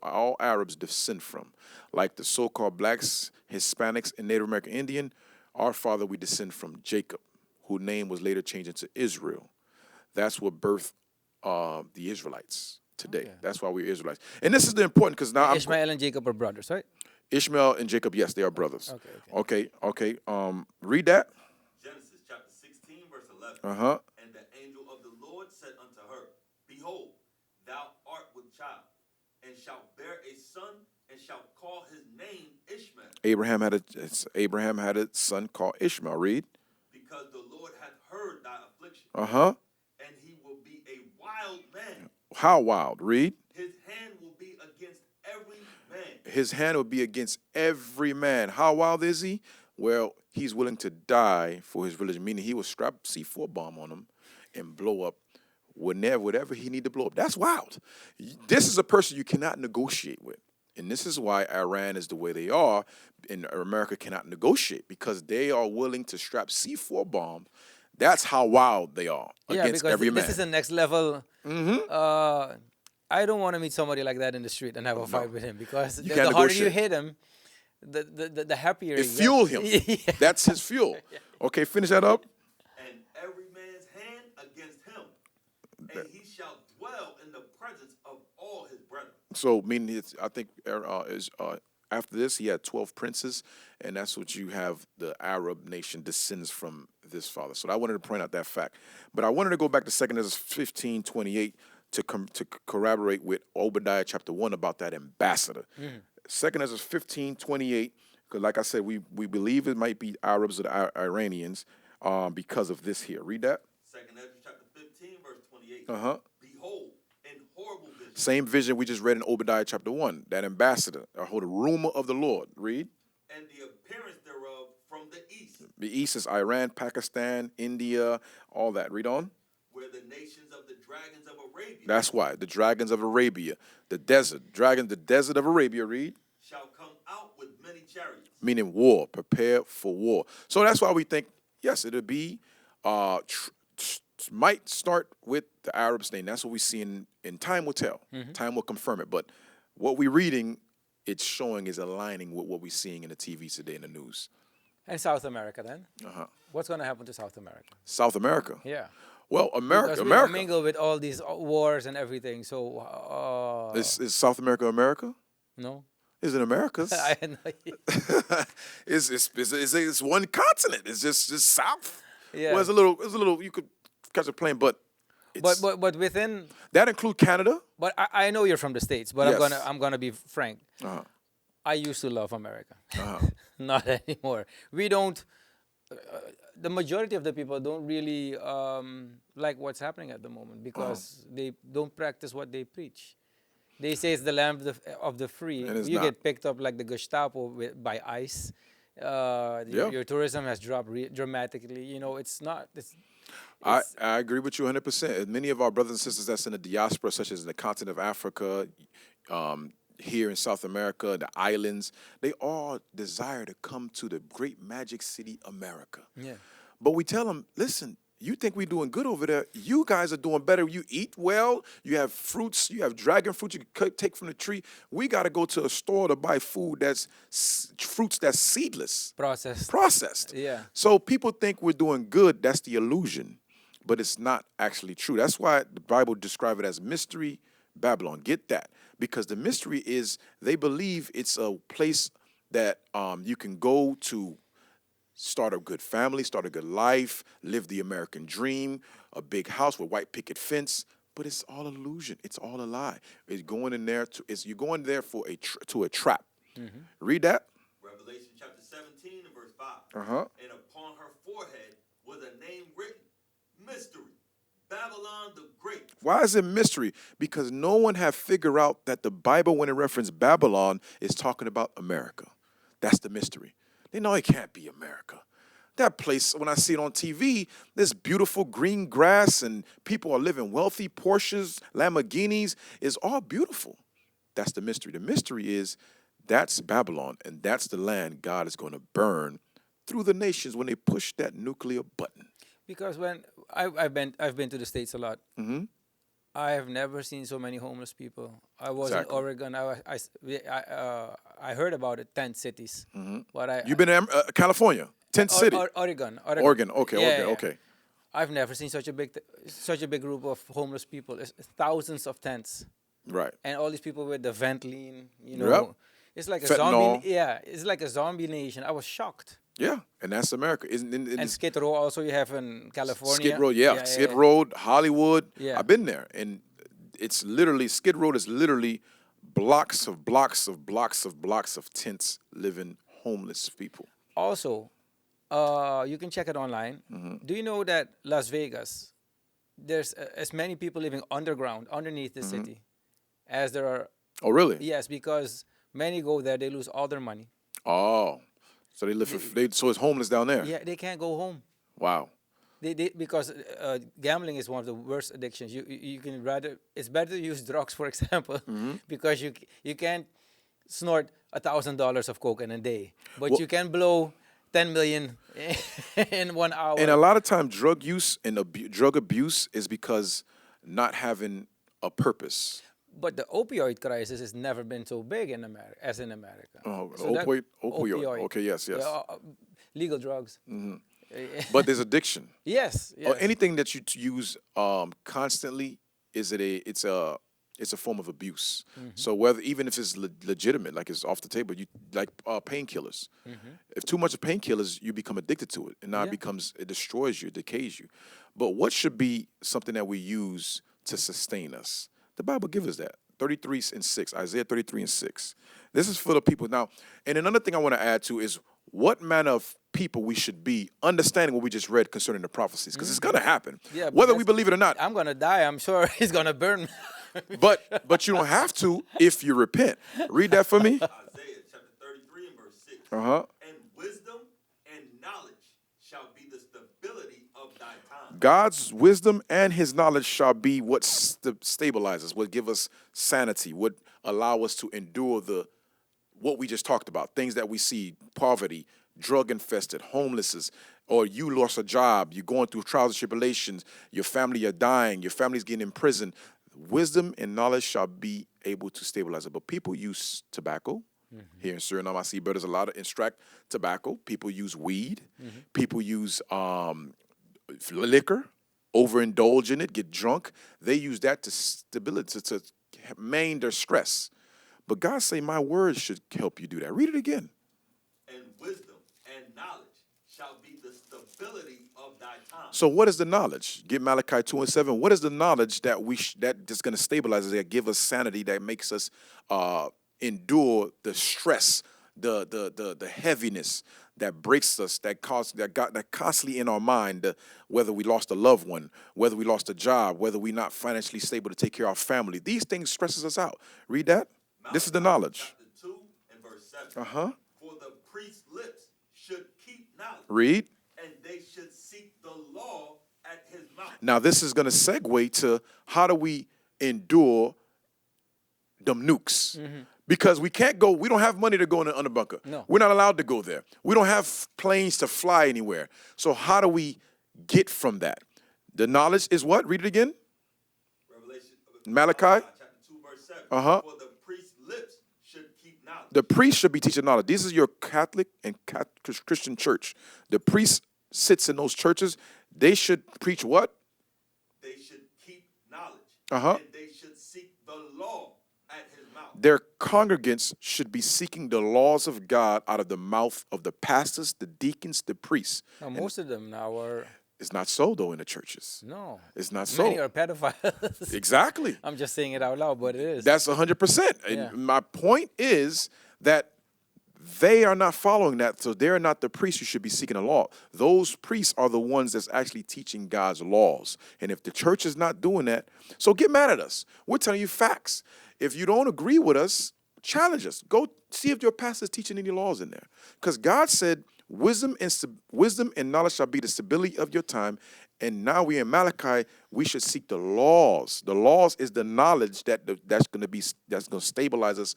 all Arabs descend from. Like the so-called blacks, Hispanics, and Native American Indian, our father, we descend from Jacob, whose name was later changed into Israel. That's what birthed the Israelites today. Okay. That's why we're Israelites. And this is the important, because now Ishmael and Jacob are brothers, right? Ishmael and Jacob, yes, they are brothers. Okay. Okay. Read that. Genesis chapter 16, verse 11. Uh-huh. And the angel of the Lord said unto her, Behold, thou art with child, and shalt bear a son, and shalt call his name Ishmael. Abraham had a son called Ishmael. Read. Because the Lord hath heard thy affliction. And he will be a wild man. How wild? Read. His hand will be against every man. His hand will be against every man. How wild is he? Well, he's willing to die for his religion, meaning he will strap a C4 bomb on him and blow up whatever he need to blow up. That's wild. This is a person you cannot negotiate with. And this is why Iran is the way they are, and America cannot negotiate, because they are willing to strap C4 bombs. That's how wild they are against every man. This is the next level. I don't want to meet somebody like that in the street and have a fight with him, because the harder you hit him, the happier it fuels him. Yeah. That's his fuel. Okay, finish that up. And every man's hand against him, and he shall dwell in the presence of all his brethren. So, meaning, I think after this, he had 12 princes, and that's what you have. The Arab nation descends from this father. So I wanted to point out that fact. But I wanted to go back to 2 Ezra 15:28 to corroborate with Obadiah chapter 1 about that ambassador. 2 Ezra 15:28, because like I said, we believe it might be Arabs or the Iranians because of this here. Read that. 2 Ezra chapter 15, verse 28. Behold, in horrible vision. Same vision we just read in Obadiah chapter 1, that ambassador, or the rumor of the Lord. Read. And the appearance thereof from the east. The east is Iran, Pakistan, India, all that. Read on. Where the nations of the dragons of Arabia. That's why. The dragons of Arabia. The desert. The desert of Arabia, read. Shall come out with many chariots. Meaning war. Prepare for war. So that's why we think, yes, it'll be, might start with the Arabs' name. That's what we see in time will tell. Time will confirm it. But what we're reading, it's showing is aligning with what we're seeing in the TV today in the news. And South America then? What's going to happen to South America? South America? Yeah. Well, Because we mingle with all these wars and everything. So is South America America? No. Is it America's? I had no idea. It's one continent. It's just south. Yeah. Well, it's a little. You could catch a plane, but within that include Canada. But I know you're from the States, but Yes. I'm gonna be frank. I used to love America. Not anymore. We don't. The majority of the people don't really like what's happening at the moment, because they don't practice what they preach. They say it's the land of the free. You get picked up like the Gestapo by ICE. Your tourism has dropped dramatically. You know, it's not. I agree with you 100%. Many of our brothers and sisters that's in the diaspora, such as in the continent of Africa, here in South America, the islands, they all desire to come to the great magic city, America. Yeah. But we tell them, listen, you think we're doing good over there. You guys are doing better. You eat well. You have fruits. You have dragon fruit you can take from the tree. We got to go to a store to buy food fruits that's seedless. Processed. Yeah. So people think we're doing good. That's the illusion. But it's not actually true. That's why the Bible describes it as mystery Babylon. Get that. Because the mystery is they believe it's a place that you can go to start a good family, start a good life, live the American dream, a big house with white picket fence. But it's all illusion. It's all a lie. It's going in there you're going there for a trap. Read that. Revelation chapter 17 and verse 5. And upon her forehead was a name written, Mystery, Babylon the Great. Why is it mystery? Because no one have figured out that the Bible, when it references Babylon, is talking about America. That's the mystery. They know it can't be America. That place, when I see it on TV, this beautiful green grass and people are living wealthy, Porsches, Lamborghinis, is all beautiful. That's the mystery. The mystery is that's Babylon, and that's the land God is going to burn through the nations when they push that nuclear button. Because when I've been to the States a lot, I have never seen so many homeless people. I was in Oregon. I heard about it, 10 cities. But You've been in California, 10 cities. Oregon. Okay. I've never seen such a big group of homeless people. It's thousands of tents. Right. And all these people with the Ventline, you know. It's like a Fentanyl. zombie. Yeah, it's like a zombie nation. I was shocked. Yeah, and that's America. And Skid Row also you have in California. Skid Row, yeah. Skid Row, Hollywood. Yeah. I've been there. And it's literally, Skid Row is literally blocks of blocks of blocks of blocks of tents living homeless people. Also, you can check it online. Do you know that Las Vegas, there's as many people living underground, underneath the city, as there are. Oh, really? Yes, because many go there, they lose all their money. Oh, so they live so it's homeless down there. Yeah, they can't go home. Wow. Because gambling is one of the worst addictions. You can rather, it's better to use drugs, for example, because you can't snort $1,000 of coke in a day, but you can blow 10 million in 1 hour. And a lot of time, drug use and drug abuse is because not having a purpose. But the opioid crisis has never been so big in America as in America. Oh, So opioid. opioid. Okay, yes. Legal drugs. But there's addiction. Yes. Or anything that you use constantly it's a form of abuse. So even if it's legitimate, like it's off the table, you like painkillers. If too much of painkillers, you become addicted to it, and now it destroys you, it decays you. But what should be something that we use to sustain us? The Bible gives us that. 33:6, Isaiah 33:6. This is for the people. Now, and another thing I want to add to is what manner of people we should be, understanding what we just read concerning the prophecies, because it's going to happen, whether we believe it or not. I'm going to die. I'm sure he's going to burn me. But you don't have to if you repent. Read that for me. Isaiah chapter 33 and verse 6. And wisdom and knowledge shall be the stability of thy time. God's wisdom and his knowledge shall be what stabilizes, what give us sanity, what allow us to endure what we just talked about, things that we see, poverty, drug-infested, homelessness, or you lost a job, you're going through trials and tribulations, your family are dying, your family's getting in prison. Wisdom and knowledge shall be able to stabilize it. But people use tobacco. Here in Suriname, I see brothers a lot of extract tobacco. People use weed. People use liquor, overindulge in it, get drunk. They use that to maintain their stress. But God say, my words should help you do that. Read it again. And wisdom and knowledge shall be the stability of thy time. So what is the knowledge? Get Malachi 2:7. What is the knowledge that that's going to stabilize us, that give us sanity, that makes us endure the stress, the heaviness that breaks us, that constantly in our mind, whether we lost a loved one, whether we lost a job, whether we're not financially stable to take care of our family. These things stresses us out. Read that. This is the knowledge. Chapter 2 and verse 7. For the priest's lips should keep knowledge. Read. And they should seek the law at his mouth. Now, this is going to segue to how do we endure them nukes? Because we don't have money to go in the underbunker. No. We're not allowed to go there. We don't have planes to fly anywhere. So how do we get from that? The knowledge is what? Read it again. Malachi. Chapter 2, verse 7. For the priest's lips should keep knowledge. The priest should be teaching knowledge. This is your Catholic and Christian church. The priest sits in those churches. They should preach what? They should keep knowledge. And they should seek the law at his mouth. Their congregants should be seeking the laws of God out of the mouth of the pastors, the deacons, the priests. Now, most of them now are. It's not so, though, in the churches. No. It's not so. Many are pedophiles. Exactly. I'm just saying it out loud, but it is. That's 100%. Yeah. And my point is that they are not following that, so they're not the priests who should be seeking the law. Those priests are the ones that's actually teaching God's laws. And if the church is not doing that, so get mad at us. We're telling you facts. If you don't agree with us, challenge us. Go see if your pastor is teaching any laws in there. Because God said, wisdom and knowledge shall be the stability of your time. And now we're in Malachi, we should seek the laws. The laws is the knowledge that's going to stabilize us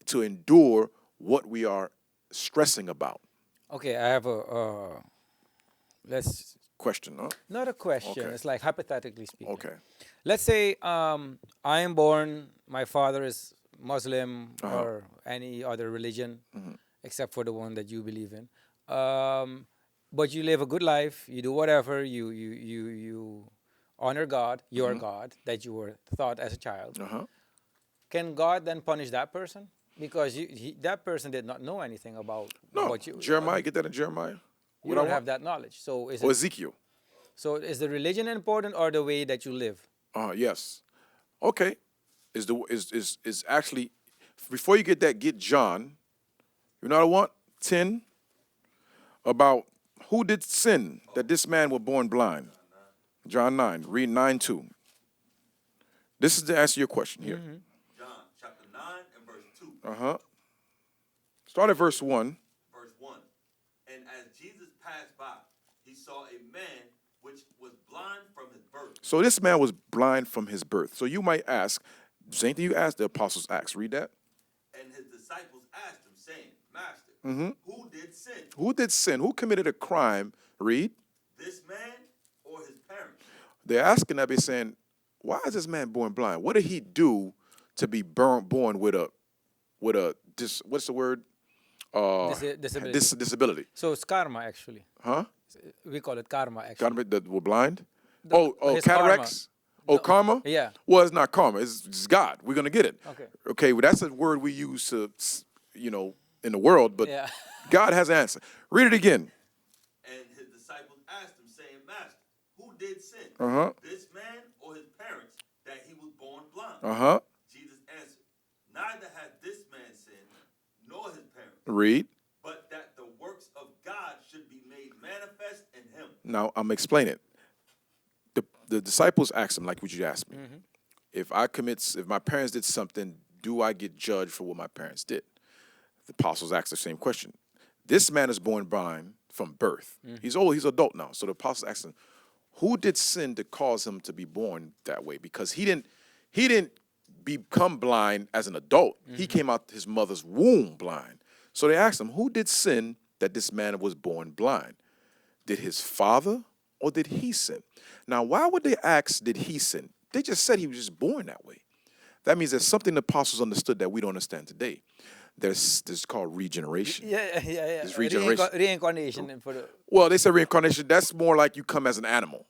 to endure what we are stressing about. Okay, I have let's question, huh? not a question. Okay. It's like hypothetically speaking. Okay. Let's say I am born, my father is Muslim or any other religion except for the one that you believe in. But you live a good life, you do whatever, you honor God, your God that you were taught as a child. Can God then punish that person? Because that person did not know anything about No, what you. Jeremiah, get that in Jeremiah? You don't have that knowledge. So is Or it, Ezekiel? so is the religion important or the way that you live? Yes. Okay. Is actually, before you get that, get John. You know what I want? 10. About who did sin that this man was born blind. John 9. Read 9:2. This is to answer your question here. John chapter 9 and verse 2. Start at verse 1. Verse 1. And as Jesus passed by, he saw a man which was blind from his birth. So this man was blind from his birth. So you might ask, same thing you asked, the apostles asked. Read that. And his disciples asked him, saying, Master, who did sin? Who did sin? Who committed a crime? Read. This man or his parents? They're asking that, they're saying, why is this man born blind? What did he do to be born with a what's the word? Disability. Disability. So it's karma, actually. Huh? We call it karma, actually. Got that were blind? His Cataracts? Karma? Yeah. Well, it's not karma. It's God. We're going to get it. Okay. Okay, well, that's a word we use to, in the world, but Yeah. God has an answer. Read it again. And his disciples asked him, saying, Master, who did sin? This man or his parents, that he was born blind? Jesus answered, neither had this man sinned, nor his parents. Read. But that the works of God should be made manifest in him. Now, I'm explaining it. The disciples asked him, like what you asked me. If my parents did something, do I get judged for what my parents did? The apostles asked the same question. This man is born blind from birth. He's old, he's adult now. So the apostles asked him, who did sin to cause him to be born that way? Because he didn't become blind as an adult. He came out his mother's womb blind. So they asked him, who did sin that this man was born blind? Did his father or did he sin? Now, why would they ask, did he sin? They just said he was just born that way. That means there's something the apostles understood that we don't understand today. There's called regeneration. Yeah. There's regeneration. Reincarnation. For the, Well, they say reincarnation. That's more like you come as an animal.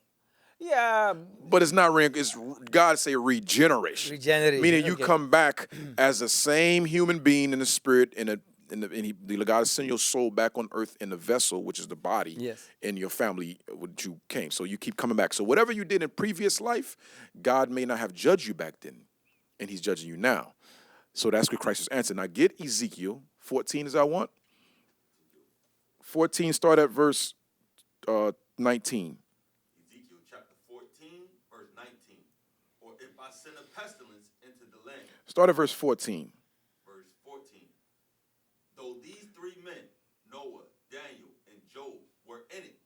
yeah. But it's not it's God say regeneration. Regeneration, Meaning you okay. come back as the same human being in the spirit, God send your soul back on earth in the vessel, which is the body, Yes. in your family, which you came. So you keep coming back. So whatever you did in previous life, God may not have judged you back then, and he's judging you now. So that's what Christ is answering. Now get Ezekiel 14 as I want. 14, start at verse 19. Ezekiel chapter 14, verse 19. Or if I send a pestilence into the land. Start at verse 14. Verse 14. Though these three men, Noah, Daniel, and Job, were in it,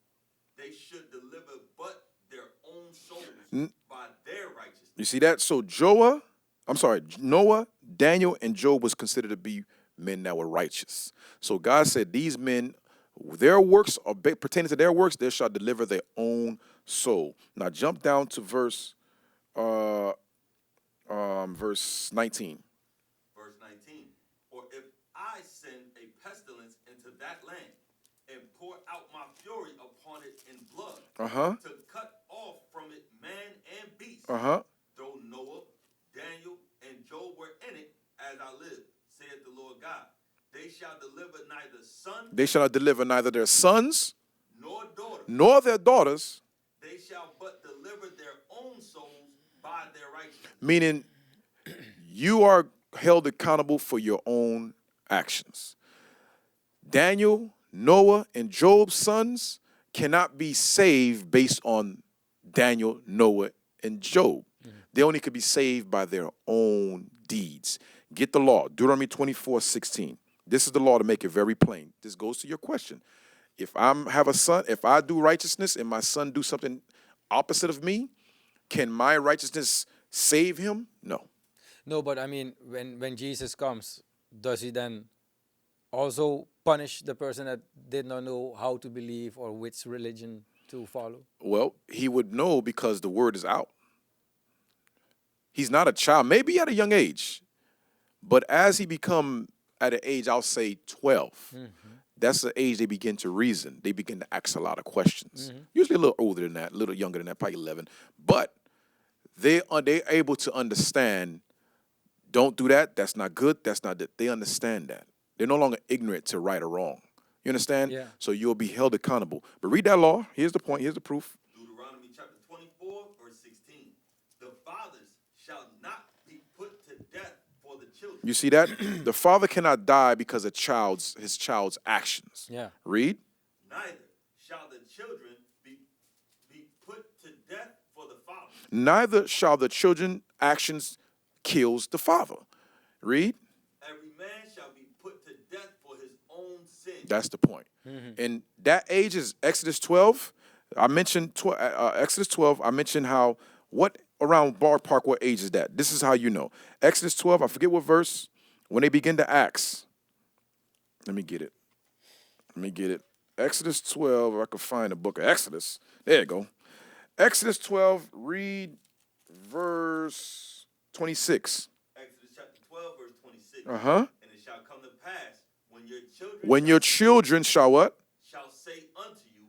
they should deliver but their own souls by their righteousness. You see that? So Noah, Daniel, and Job was considered to be men that were righteous. So God said these men, their works are pertaining to their works, they shall deliver their own soul. Now jump down to verse 19. Verse 19. Or if I send a pestilence into that land and pour out my fury upon it in blood to cut off from it man and beast, though Noah, Daniel, and Job were in it, as I live, saith the Lord God, they shall deliver neither son. They shall not deliver neither their sons nor their daughters. They shall but deliver their own souls by their righteousness. Meaning you are held accountable for your own actions. Daniel, Noah, and Job's sons cannot be saved based on Daniel, Noah, and Job. They only could be saved by their own deeds. Get the law, Deuteronomy 24:16. This is the law to make it very plain. This goes to your question. If I have a son, if I do righteousness and my son do something opposite of me, can my righteousness save him? No. No, but I mean, when Jesus comes, does he then also punish the person that did not know how to believe or which religion to follow? Well, he would know because the word is out. He's not a child, maybe at a young age, but as he become at an age, I'll say 12, that's the age they begin to reason. They begin to ask a lot of questions. Usually a little older than that, a little younger than that, probably 11. But they're able to understand don't do that. That's not good. That's not that. They understand that. They're no longer ignorant to right or wrong. You understand? Yeah. So you'll be held accountable. But read that law. Here's the point. Here's the proof. Deuteronomy chapter 24, verse 16. The fathers shall not be put to death for the children. You see that? The father cannot die because of his child's actions. Yeah. Read. Neither shall the children be put to death for the father. Neither shall the children actions kills the father. Read. Every man shall be put to death for his own sin. That's the point. And that age is Exodus 12. I mentioned Exodus 12. I mentioned how what around Bar Park, what age is that? This is how you know. Exodus 12, I forget what verse, when they begin to ask. Let me get it. Exodus 12, if I could find the book of Exodus. There you go. Exodus 12, read verse 26. Exodus chapter 12, verse 26. Uh-huh. And it shall come to pass when your children shall what? Shall say unto you,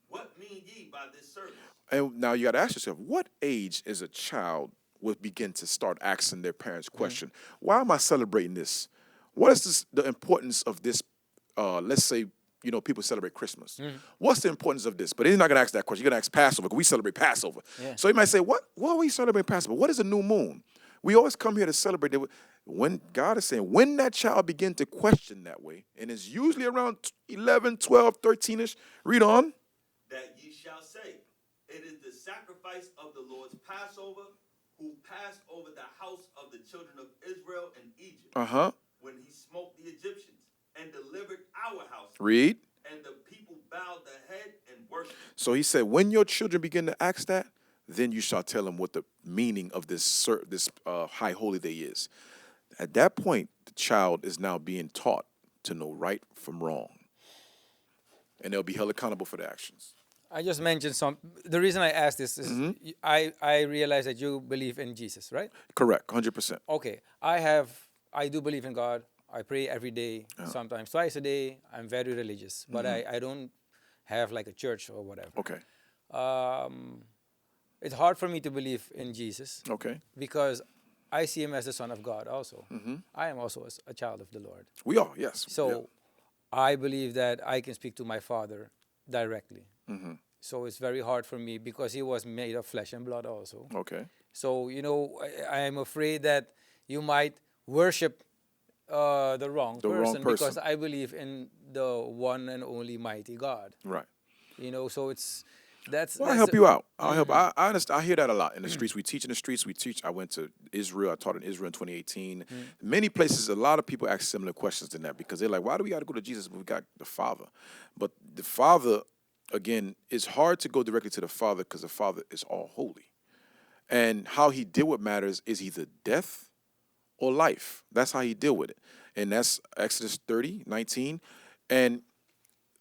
what mean ye by this service? And now you got to ask yourself, what age is a child will begin to start asking their parents question? Why am I celebrating this? What is the importance of this? Let's say, people celebrate Christmas. What's the importance of this? But he's not going to ask that question. You're going to ask Passover because we celebrate Passover. Yeah. So he might say, what are we celebrating Passover? What is a new moon? We always come here to celebrate it. When God is saying, when that child begin to question that way, and it's usually around 11, 12, 13-ish, read on. That ye shall say, it is the sacrifice of the Lord's Passover, who passed over the house of the children of Israel in Egypt, when he smote the Egyptians, and delivered our house. Read. And the people bowed the head and worshiped. So he said, when your children begin to ask that, then you shall tell them what the meaning of this high holy day is. At that point, the child is now being taught to know right from wrong. And they'll be held accountable for their actions. I just mentioned the reason I asked this is I realize that you believe in Jesus, right? Correct, 100%. Okay, I do believe in God. I pray every day, sometimes twice a day. I'm very religious, but I don't have like a church or whatever. Okay. It's hard for me to believe in Jesus. Okay. Because I see him as the Son of God also. I am also a child of the Lord. We are, yes. So I believe that I can speak to my Father directly. So it's very hard for me because he was made of flesh and blood also. Okay. So, I am afraid that you might worship the wrong person because I believe in the one and only mighty God. Right. So I'll help you out. I'll help. I understand. I hear that a lot in the streets. We teach in the streets. I went to Israel. I taught in Israel in 2018. Many places, a lot of people ask similar questions than that because they're like, why do we got to go to Jesus when we got the Father? But the Father, again, it's hard to go directly to the Father because the Father is all holy. And how he deal with matters is either death or life. That's how he deal with it. And that's Exodus 30:19. And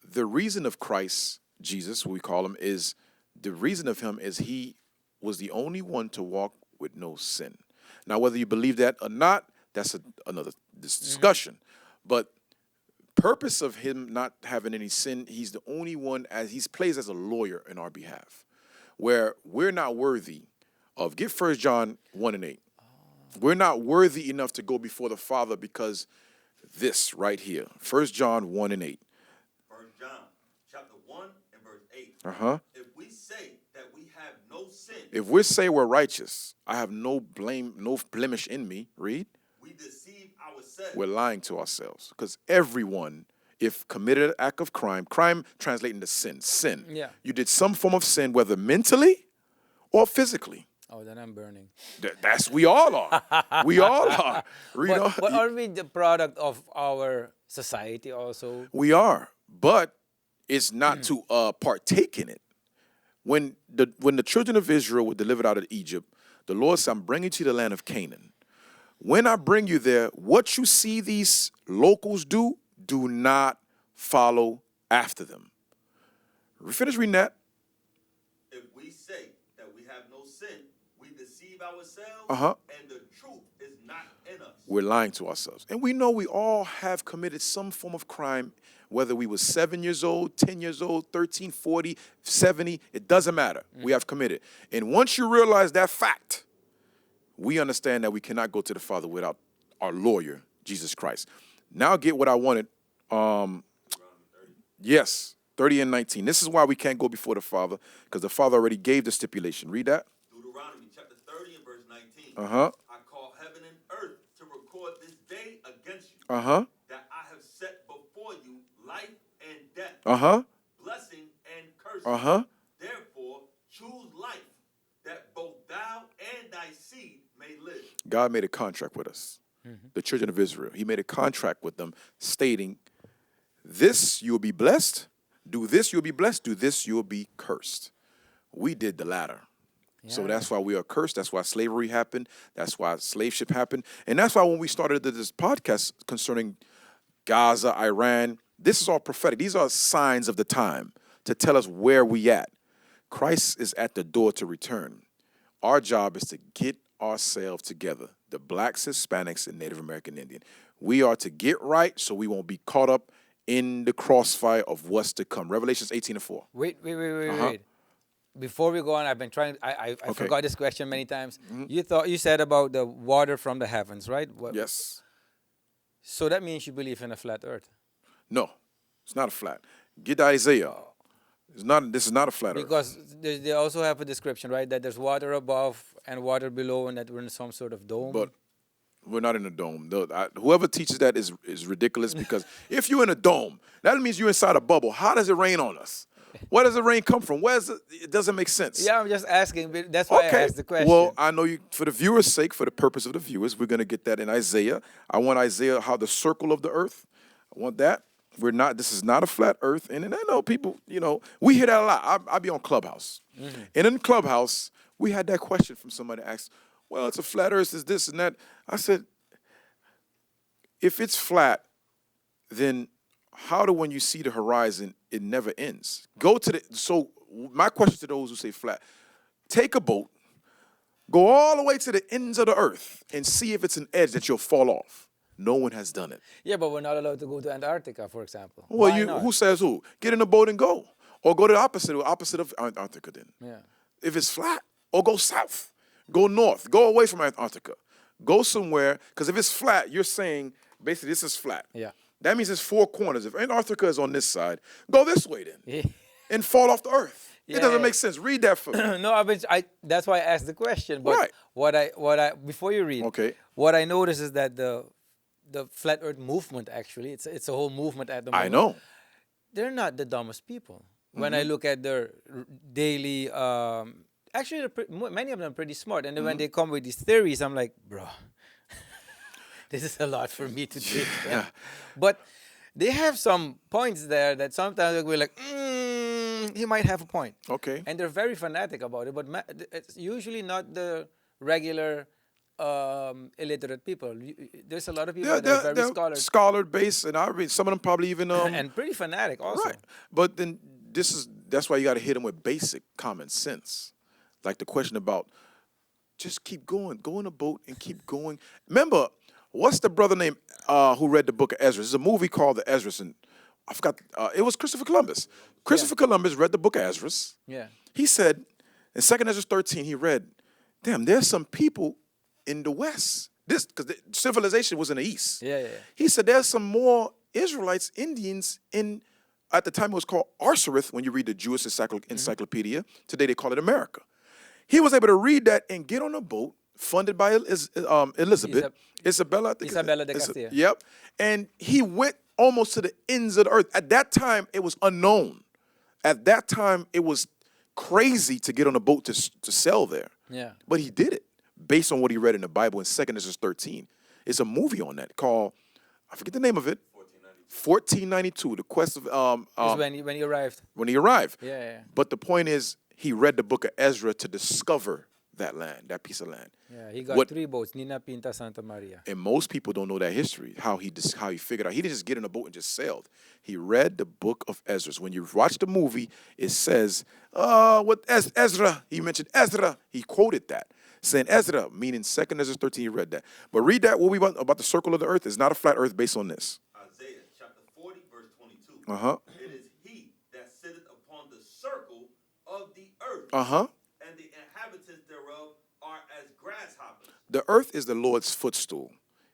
the reason of Christ, Jesus, what we call him, is the reason of him is he was the only one to walk with no sin. Now, whether you believe that or not, that's another discussion. But purpose of him not having any sin, he's the only one, as he plays as a lawyer in our behalf, where we're not worthy of. Get 1 John 1:8. We're not worthy enough to go before the Father because this right here, 1 John 1:8. 1 John chapter 1 and verse 8. If we say that we have no sin. If we say we're righteous, I have no blame, no blemish in me, read. We deceive ourselves. We're lying to ourselves. Because everyone, if committed an act of crime translating to sin. Yeah. You did some form of sin, whether mentally or physically. Oh, then I'm burning. We all are. We all are. But are we the product of our society also? We are, but it's not to partake in it. When the children of Israel were delivered out of Egypt, the Lord said, I'm bringing you to the land of Canaan. When I bring you there, what you see these locals do not follow after them. Finish reading that. If we say that we have no sin, we deceive ourselves, and the truth is not in us. We're lying to ourselves. And we know we all have committed some form of crime, whether we were 7 years old, 10 years old, 13, 40, 70, it doesn't matter. We have committed. And once you realize that fact, we understand that we cannot go to the Father without our lawyer, Jesus Christ. Now get what I wanted. Yes, 30 and 19. This is why we can't go before the Father, because the Father already gave the stipulation. Read that. Deuteronomy chapter 30 and verse 19. Uh-huh. I call heaven and earth to record this day against you. Uh-huh. That I have set before you life and death. Uh-huh. Blessing and cursing. Uh-huh. Therefore, choose life, that both thou and thy seed may live. God made a contract with us, the children of Israel. He made a contract with them stating, this you will be blessed, do this you'll be blessed, do this you'll be cursed. We did the latter. Yeah. So that's why we are cursed. That's why slavery happened. That's why slave ship happened. And that's why when we started this podcast concerning Gaza, Iran, this is all prophetic. These are signs of the time to tell us where we at. Christ is at the door to return. Our job is to get ourselves together, the blacks, Hispanics, and Native American Indian. We are to get right so we won't be caught up in the crossfire of what's to come. Revelations 18:4. Wait. Before we go on, I've been trying. I forgot this question many times. You said about the water from the heavens, right? Yes. So that means you believe in a flat Earth. No, it's not a flat. Get to Isaiah. This is not a flat Earth. Because they also have a description, right? That there's water above and water below, and that we're in some sort of dome. But we're not in a dome. Whoever teaches that is ridiculous, because if you're in a dome, that means you're inside a bubble. How does it rain on us? Where does the rain come from? It doesn't make sense. Yeah, I'm just asking. That's why I asked the question. Well, I know you, for the viewers' sake, for the purpose of the viewers, we're going to get that in Isaiah. I want Isaiah, how the circle of the earth. I want that. This is not a flat earth. And I know people, we hear that a lot. I be on Clubhouse. Mm-hmm. And in Clubhouse, we had that question from somebody asked, well, it's a flat earth, is this and that. I said, if it's flat, then how do, when you see the horizon, it never ends? So my question to those who say flat, take a boat, go all the way to the ends of the earth and see if it's an edge that you'll fall off. No one has done it. Yeah, but we're not allowed to go to Antarctica, for example. Well, who says who? Get in a boat and go. Or go to the opposite of Antarctica then. Yeah. If it's flat, or go south. Go north. Go away from Antarctica. Go somewhere, because if it's flat, you're saying, basically, this is flat. Yeah. That means it's four corners. If Antarctica is on this side, go this way then. Yeah. And fall off the earth. Yeah. It doesn't make sense. Read that for me. No, that's why I asked the question. But right. what I before you read, okay, what I noticed is that the flat earth movement, actually, it's a whole movement at the moment. I know. They're not the dumbest people. When I look at their daily, actually, many of them are pretty smart. And then when they come with these theories, I'm like, bro, this is a lot for me to take. Yeah. But they have some points there that sometimes we're like, he might have a point. Okay. And they're very fanatic about it. But it's usually not the regular illiterate people. There's a lot of people that are very scholar-based, and I read some of them probably even and pretty fanatic also. Right. But then that's why you got to hit them with basic common sense, like the question about just keep going, go in a boat and keep going. Remember, what's the brother name who read the book of Ezra? There's a movie called The Ezra, and I forgot. It was Christopher Columbus. Christopher Columbus read the book of Ezra. Yeah. He said in 2 Ezra 13, he read, damn, there's some people in the West. This, because the civilization was in the East. Yeah. He said there's some more Israelites, Indians in, at the time it was called Arsareth, when you read the Jewish encyclopedia. Today they call it America. He was able to read that and get on a boat funded by Elizabeth. Isabella de Castilla. Yep. And he went almost to the ends of the earth. At that time, it was unknown. At that time, it was crazy to get on a boat to sail there. Yeah. But he did it based on what he read in the Bible in 2 Ezra 13. It's a movie on that called, I forget the name of it. 1492. The quest of when he arrived. When he arrived. Yeah. But the point is, he read the book of Ezra to discover that land, that piece of land. Yeah, he got 3 boats, Nina Pinta, Santa Maria. And most people don't know that history, how he figured out. He didn't just get in a boat and just sailed. He read the book of Ezra. When you watch the movie, it says, Ezra, he mentioned Ezra. He quoted that, saying Ezra, meaning 2 Ezra 13, he read that. But read that, what we want about the circle of the earth is not a flat earth based on this. Isaiah chapter 40, verse 22. Uh-huh. It is he that sitteth upon the circle of the earth. Uh-huh. And the inhabitants thereof are as grasshoppers. The earth is the Lord's footstool.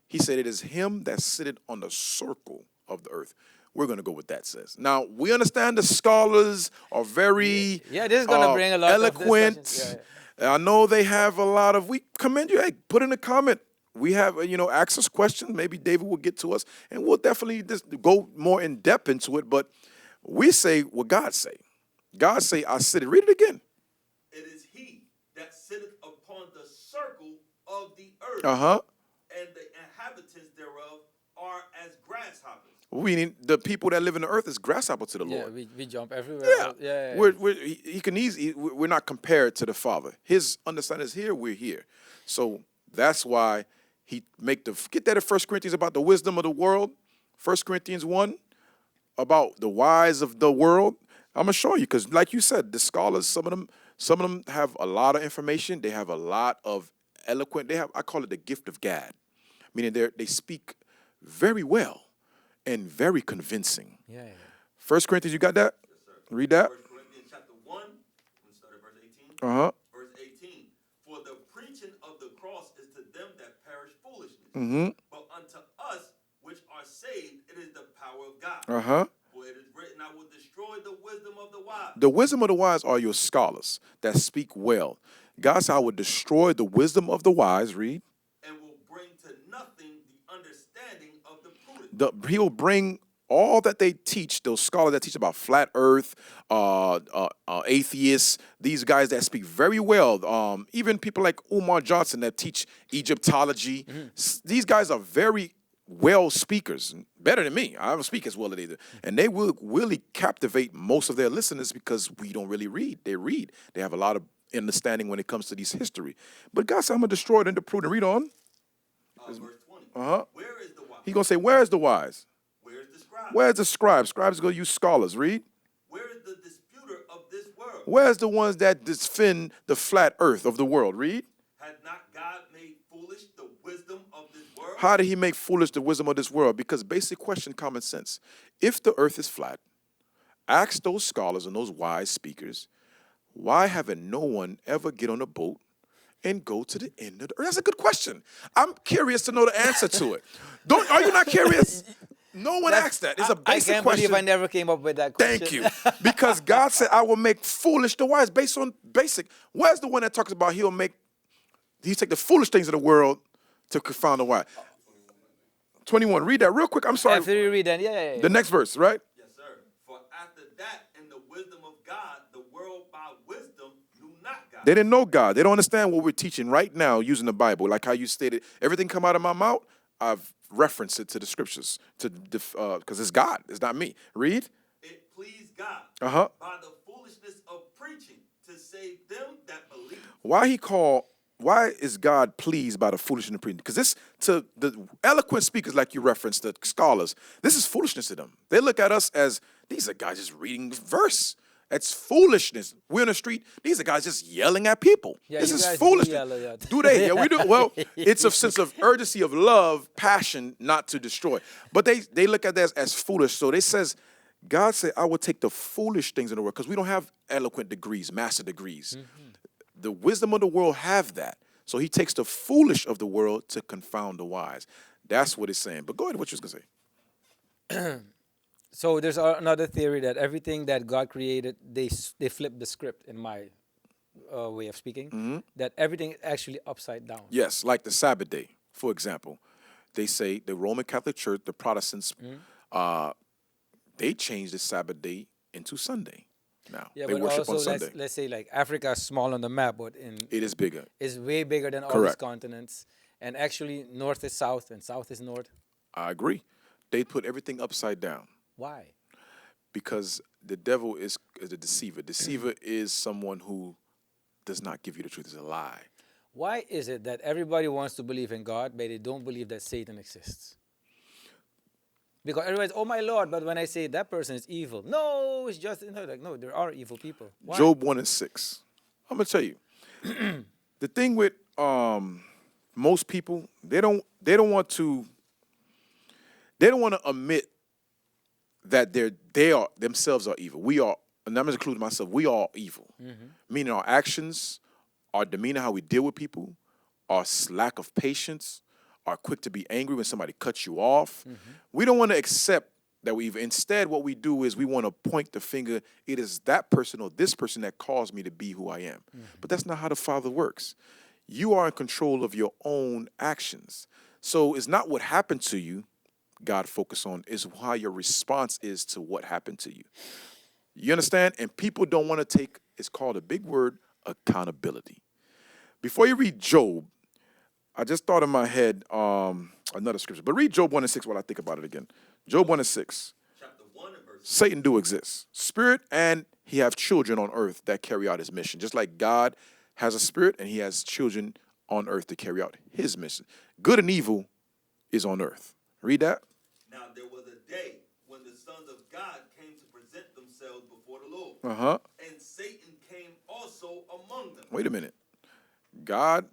He said it is him that sitteth on the circle of the earth. We're going to go with that says. Now, we understand the scholars are very this is going to bring a lot eloquent. of discussions. I know they have a lot of, we commend you. Hey, put in a comment. We have, ask us questions. Maybe David will get to us, and we'll definitely just go more in depth into it. But we say what God say. God say, I sit it. Read it again. It is he that sitteth upon the circle of the earth. And the inhabitants thereof are as grasshoppers. Meaning the people that live in the earth is grasshopper to the Lord. Yeah, we jump everywhere. Yeah. He can easily, we're not compared to the Father. His understanding is here, we're here. So that's why he get that in 1 Corinthians about the wisdom of the world. 1 Corinthians 1 about the wise of the world. I'm going to show you because like you said, the scholars, some of them have a lot of information. They have a lot of eloquent. I call it the gift of gad, meaning they speak very well and very convincing. 1 Corinthians, you got that? Yes, sir. Read that. 1 Corinthians chapter 1, we start at verse 18. Verse 18. For the preaching of the cross is to them that perish foolishness. But unto us which are saved, it is the power of God. For it is written, I will destroy the wisdom of the wise. The wisdom of the wise are your scholars that speak well. God said, I will destroy the wisdom of the wise, read. And will bring to nothing the understanding of the prudent. He will bring all that they teach, those scholars that teach about flat earth, atheists, these guys that speak very well, even people like Umar Johnson that teach Egyptology. These guys are very well speakers, better than me. I don't speak as well as they do. And they will really captivate most of their listeners because we don't really read. They read. They have a lot of understanding when it comes to these history. But God said, I'm going to destroy it and the prudent. Read on. Verse 20. Where is the wise? He's going to say, where is the wise? Where is the scribe? Where's the scribe? Scribes going to use scholars. Read. Where is the disputer of this world? Where's the ones that defend the flat earth of the world? Read. Had not God made foolish the wisdom of this world? How did he make foolish the wisdom of this world? Because basic question, common sense. If the earth is flat, ask those scholars and those wise speakers, why haven't no one ever get on a boat and go to the end of the earth? That's a good question. I'm curious to know the answer to it. Are you not curious? No one asked that. It's a basic I can't question. believe I never came up with that question. Thank you. Because God said, I will make foolish the wise based on basic. Where's the one that talks about he'll take the foolish things of the world to confound the wise? 21. Read that real quick. I'm sorry. After you read that, yeah. The next verse, right? Yes, sir. For after that, in the wisdom of God, the world by wisdom knew not God. They didn't know God. They don't understand what we're teaching right now using the Bible. Like how you stated, everything come out of my mouth, I've referenced it to the scriptures because it's God. It's not me. Read. It pleased God by the foolishness of preaching to save them that believe. Why is God pleased by the foolishness of preaching? Because this, to the eloquent speakers like you referenced, the scholars, this is foolishness to them. They look at us as, these are guys just reading verse. It's foolishness. We're in the street. These are guys just yelling at people. Yeah, this you is guys foolishness. Do they? Yeah, we do. Well, it's a sense of urgency of love, passion, not to destroy. But they look at that as foolish. So they says, God said, I will take the foolish things in the world because we don't have eloquent degrees, master degrees. The wisdom of the world have that. So he takes the foolish of the world to confound the wise. That's what it's saying. But go ahead, what you was going to say. So there's another theory that everything that God created, they flip the script, in my way of speaking, that everything is actually upside down. Yes, like the Sabbath day, for example. They say the Roman Catholic Church, the Protestants, they changed the Sabbath day into Sunday. Now Yeah, they but worship also on Sunday. let's say like Africa is small on the map, but It is bigger. is way bigger than all these Correct. continents. And actually, north is south and south is north. I agree. They put everything upside down Why? because the devil is a deceiver. Deceiver is someone who does not give you the truth. It's a lie. Why is it that everybody wants to believe in God, but they don't believe that Satan exists? Because everybody's, oh my Lord, but when I say that person is evil, no, it's just, no, there are evil people. Why? Job 1:6. I'm gonna tell you, the thing with most people, they don't want to admit that they are themselves are evil. We are, and I'm including myself. We are evil, meaning our actions, our demeanor, how we deal with people, our lack of patience, are quick to be angry when somebody cuts you off. We don't want to accept that instead what we do is we want to point the finger. It is that person or this person that caused me to be who I am. But that's not how the Father works. You are in control of your own actions. So it's not what happened to you God focus on, is how your response is to what happened to you. You understand? And people don't want to take, it's called a big word, accountability. Before you read Job, I just thought in my head another scripture. But read Job 1:6 while I think about it again. Job 1:6. Chapter 1 and verse Satan do exist. Spirit, and he have children on earth that carry out his mission. Just like God has a spirit and he has children on earth to carry out his mission. Good and evil is on earth. Read that. Now there was a day when the sons of God came to present themselves before the Lord. And Satan came also among them. Wait a minute. God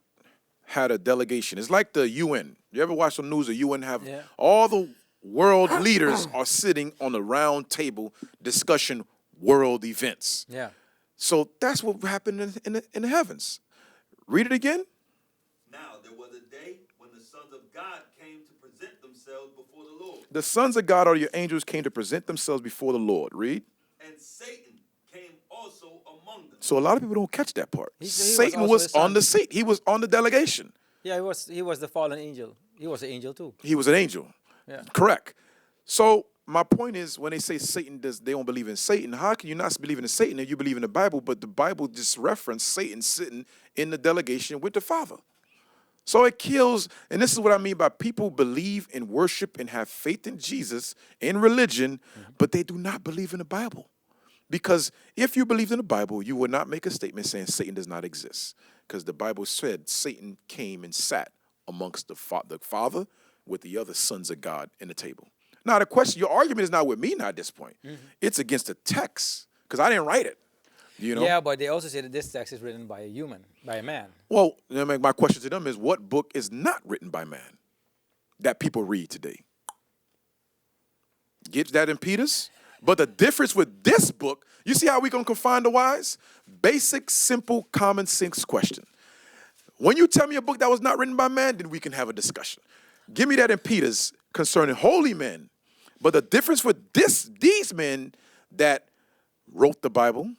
had a delegation. It's like the UN. You ever watch the news? The UN have all the world leaders are sitting on a round table discussing world events. Yeah. So that's what happened in the heavens. Read it again. Now there was a day when the sons of God came to present themselves before the Lord. The sons of God or your angels came to present themselves before the Lord. Read. And Satan came also among them. So a lot of people don't catch that part. He Satan was was also on the seat. He was on the delegation. Yeah, he was the fallen angel. He was an angel too. He was an angel. Yeah. Correct. So my point is, when they say Satan they don't believe in Satan, how can you not believe in Satan if you believe in the Bible, but the Bible just referenced Satan sitting in the delegation with the Father? So it kills, and this is what I mean by people believe and worship and have faith in Jesus in religion, but they do not believe in the Bible. Because if you believed in the Bible, you would not make a statement saying Satan does not exist. Because the Bible said Satan came and sat amongst the Father with the other sons of God in the table. Now, the question, your argument is not with me now at this point. It's against the text, because I didn't write it. You know? Yeah, but they also say that this text is written by a human, by a man. Well, my question to them is, what book is not written by man that people read today? Get that in Peter's? But the difference with this book, you see how we can confine the wise? Basic, simple, common sense question. When you tell me a book that was not written by man, then we can have a discussion. Give me that in Peter's concerning holy men. But the difference with these men that wrote the Bible,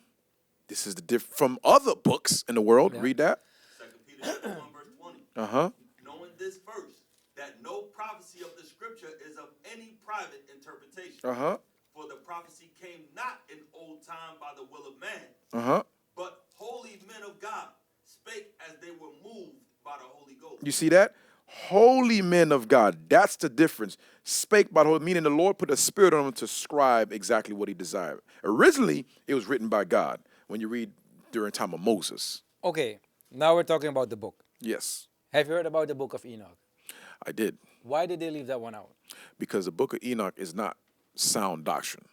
this is the difference from other books in the world. Yeah. Read that. 2 Peter 1 verse 20. Knowing this first, that no prophecy of the scripture is of any private interpretation. For the prophecy came not in old time by the will of man, but holy men of God spake as they were moved by the Holy Ghost. You see that? Holy men of God. That's the difference. Spake by the Holy, meaning the Lord put a spirit on them to scribe exactly what he desired. Originally, it was written by God when you read during the time of Moses. Okay, now we're talking about the book. Yes. Have you heard about the book of Enoch? I did. Why did they leave that one out? Because the book of Enoch is not sound doctrine.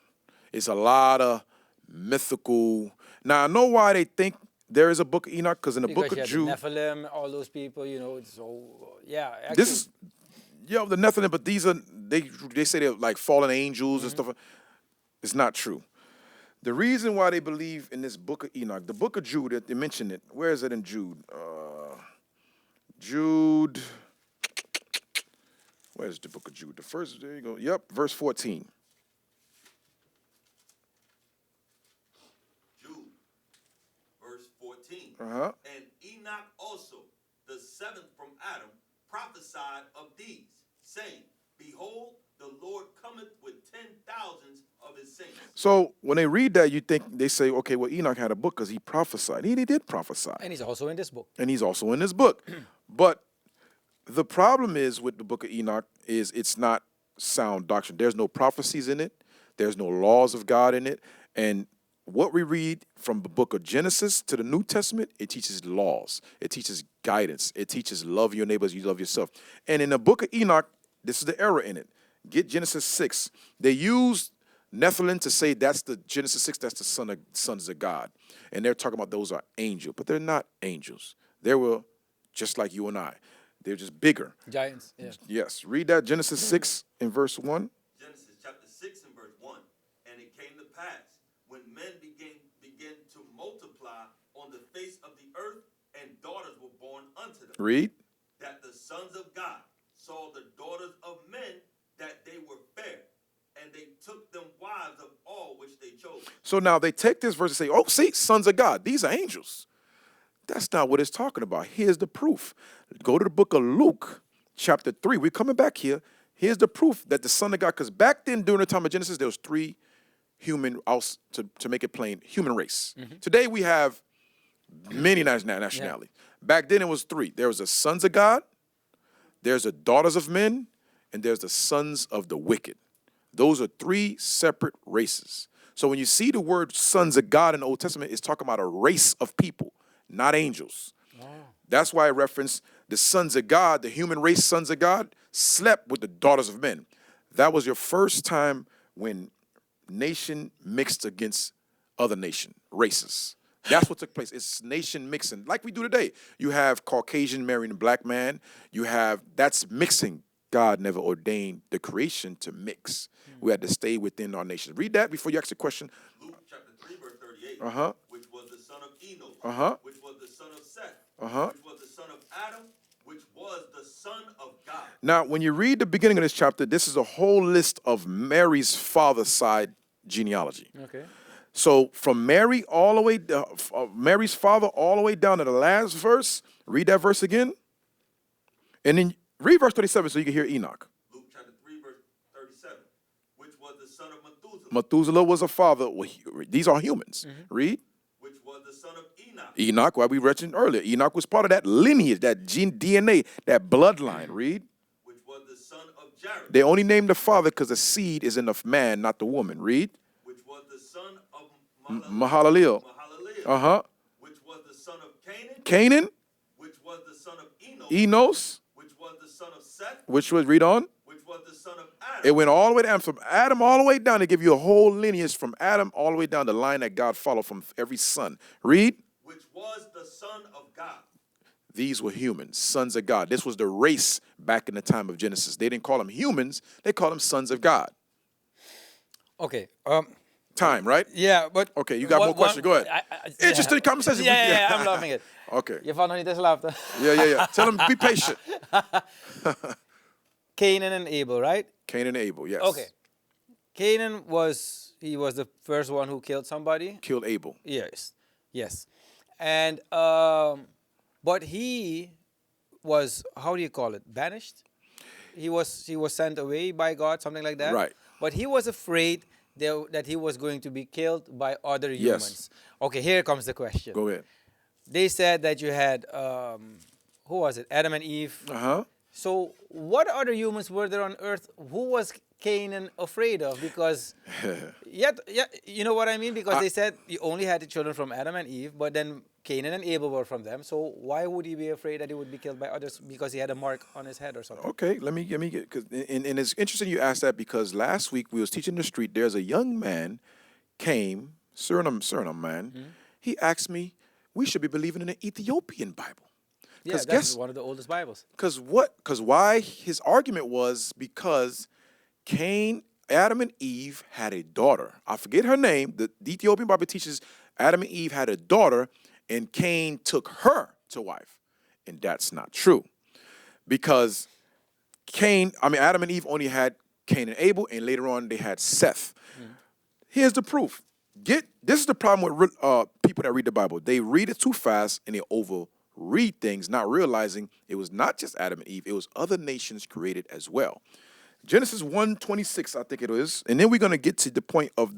It's a lot of mythical. Now, I know why they think there is a book of Enoch, because in the book of Jude, the Nephilim, all those people, so yeah. Actually, this is, the Nephilim, but these are, they say they're like fallen angels and stuff. It's not true. The reason why they believe in this book of Enoch, the book of Jude, they mention it. Where is it in Jude? Jude. Where's the book of Jude? The first, there you go. Yep, verse 14. Verse 14. And Enoch also, the seventh from Adam, prophesied of these, saying, Behold, the Lord cometh with 10,000s of his saints. So when they read that, you think they say, okay, well, Enoch had a book because he prophesied. He did prophesy. And he's also in this book. But the problem is with the book of Enoch is it's not sound doctrine. There's no prophecies in it. There's no laws of God in it. And what we read from the book of Genesis to the New Testament, it teaches laws. It teaches guidance. It teaches love your neighbors, you love yourself. And in the book of Enoch, this is the error in it. Get Genesis 6. They use Nephilim to say that's the Genesis 6, that's the sons of God. And they're talking about those are angels, but they're not angels. They were just like you and I. They're just bigger. Giants, yeah. Yes. Read that, Genesis 6 in verse 1. Genesis chapter 6 and verse 1. And it came to pass, when men began to multiply on the face of the earth, and daughters were born unto them. Read. That the sons of God saw saw the daughters of men, that they were fair, and they took them wives of all which they chose. So now they take this verse and say, oh, see, sons of God, these are angels. That's not what it's talking about. Here's the proof. Go to the book of Luke, chapter 3. We're coming back here. Here's the proof that the Son of God, because back then during the time of Genesis, there was three human, to make it plain, human race. Today we have many nationalities. Back then it was three. There was the sons of God, there's the daughters of men, and there's the sons of the wicked. Those are three separate races. So when you see the word sons of God in the Old Testament, it's talking about a race of people, not angels. Oh. That's why I referenced the sons of God, the human race sons of God, slept with the daughters of men. That was your first time when nation mixed against other nation, races. That's what took place. It's nation mixing, like we do today. You have Caucasian marrying a black man. That's mixing. God never ordained the creation to mix. We had to stay within our nation. Read that before you ask the question. Luke chapter 3, verse 38, which was the son of Enos, which was the son of Seth, which was the son of Adam, which was the son of God. Now, when you read the beginning of this chapter, this is a whole list of Mary's father's side genealogy. Okay. So from Mary all the way, Mary's father all the way down to the last verse. Read that verse again. And then read verse 37 so you can hear Enoch. Luke chapter 3, verse 37, which was the son of Methuselah. Methuselah was a father. Well, these are humans. Read. Which was the son of Enoch. Enoch, what we mentioned earlier. Enoch was part of that lineage, that gene DNA, that bloodline. Read. Which was the son of Jared. They only named the father because the seed is in the man, not the woman. Read. Which was the son of Mahalalel. Which was the son of Canaan. Canaan. Which was the son of Enos. Which was the son of Seth. Which was, read on. Which was the son of Adam. It went all the way down, from Adam all the way down. They give you a whole lineage from Adam all the way down the line that God followed from every son. Read. Which was the son of God. These were humans, sons of God. This was the race back in the time of Genesis. They didn't call them humans. They called them sons of God. Okay. Time, right? Yeah, but... Okay, you got more questions. Go ahead. Interesting conversation. Yeah, I'm loving it. Okay. Je valt nog niet te slapen. Yeah. Tell them, be patient. Canaan and Abel, right? Cain and Abel, yes. Okay. Canaan was the first one who killed somebody. Killed Abel. Yes. And, but he was, how do you call it, banished? He was sent away by God, something like that. Right. But he was afraid that he was going to be killed by other humans. Okay, here comes the question. Go ahead. They said that you had, who was it? Adam and Eve. So what other humans were there on earth? Who was Canaan afraid of? Because, you know what I mean? Because they said you only had the children from Adam and Eve, but then Canaan and Abel were from them. So why would he be afraid that he would be killed by others because he had a mark on his head or something? Okay, let me get, cause, and it's interesting you asked that because last week we was teaching the street. There's a young man came, Suriname man. He asked me, we should be believing in the Ethiopian Bible. Yeah, that's one of the oldest Bibles. Because why? His argument was because Adam and Eve had a daughter. I forget her name. The Ethiopian Bible teaches Adam and Eve had a daughter, and Cain took her to wife. And that's not true. Because Adam and Eve only had Cain and Abel, and later on they had Seth. Here's the proof. This is the problem with people that read the Bible. They read it too fast, and they overread things, not realizing it was not just Adam and Eve. It was other nations created as well. Genesis 1:26, I think it is. And then we're going to get to the point of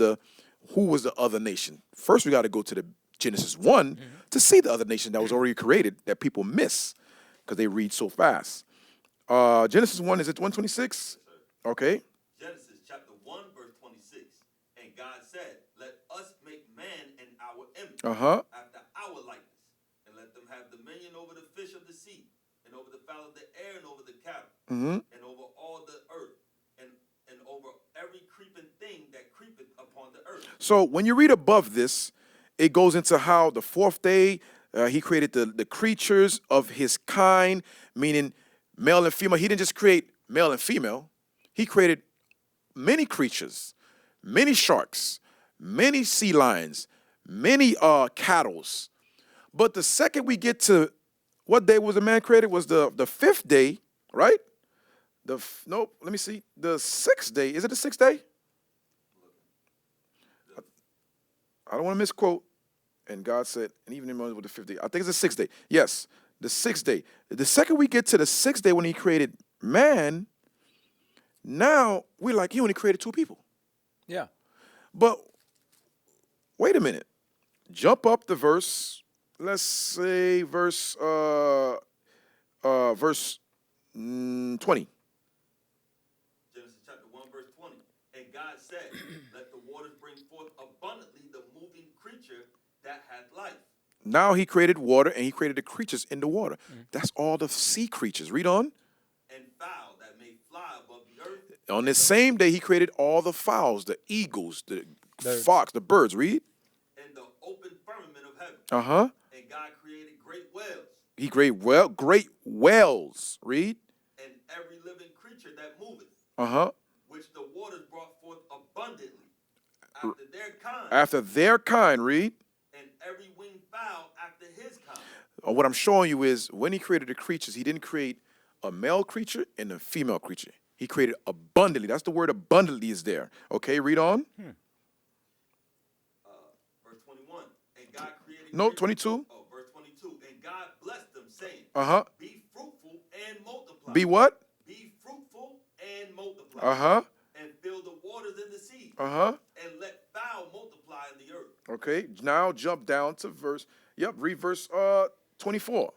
who was the other nation. First, we got to go to the Genesis 1 to see the other nation that was already created that people miss because they read so fast. Genesis 1, is it 1:26? Okay. Genesis chapter 1, verse 26. And God said, let us make man in our image, after our likeness, and let them have dominion over the fish of the sea, and over the fowl of the air, and over the cattle, and over all the earth, and over every creeping thing that creepeth upon the earth. So when you read above this, it goes into how the fourth day he created the creatures of his kind, meaning male and female. He didn't just create male and female. He created many creatures, many sharks, many sea lions, many cattle. But the second we get to what day was the man created was the fifth day, right? Nope, let me see. The 6th day, is it the 6th day? I don't want to misquote. And God said, and even in the with the 5th day, I think it's the 6th day. Yes, the 6th day. The second we get to the 6th day when he created man, now we're like, he only created 2 people. Yeah. But wait a minute. Jump up the verse. Let's say verse 20. Genesis chapter 1, verse 20. And God said, let the waters bring forth abundantly the moving creature that hath life. Now he created water, and he created the creatures in the water. That's all the sea creatures. Read on. And fowl that may fly above the earth. On this same day, he created all the fowls, the eagles, the Birds. fox, the birds. Read. And the open firmament of heaven. Uh-huh. And God created great whales. He created great whales. Read. And every living creature that moveth. Uh-huh. Which the waters brought forth abundantly after their kind. After their kind. Read. And every winged fowl after his kind. What I'm showing you is when he created the creatures, he didn't create a male creature and a female creature. He created abundantly. That's the word abundantly is there. Okay, read on. Verse 21. And God created. No, 22. Oh, verse 22. And God blessed them, saying, Uh-huh. be fruitful and multiply. Be what? Be fruitful and multiply. Uh-huh. And fill the waters in the sea. Uh-huh. And let fowl multiply in the earth. Okay, now jump down to read verse 24.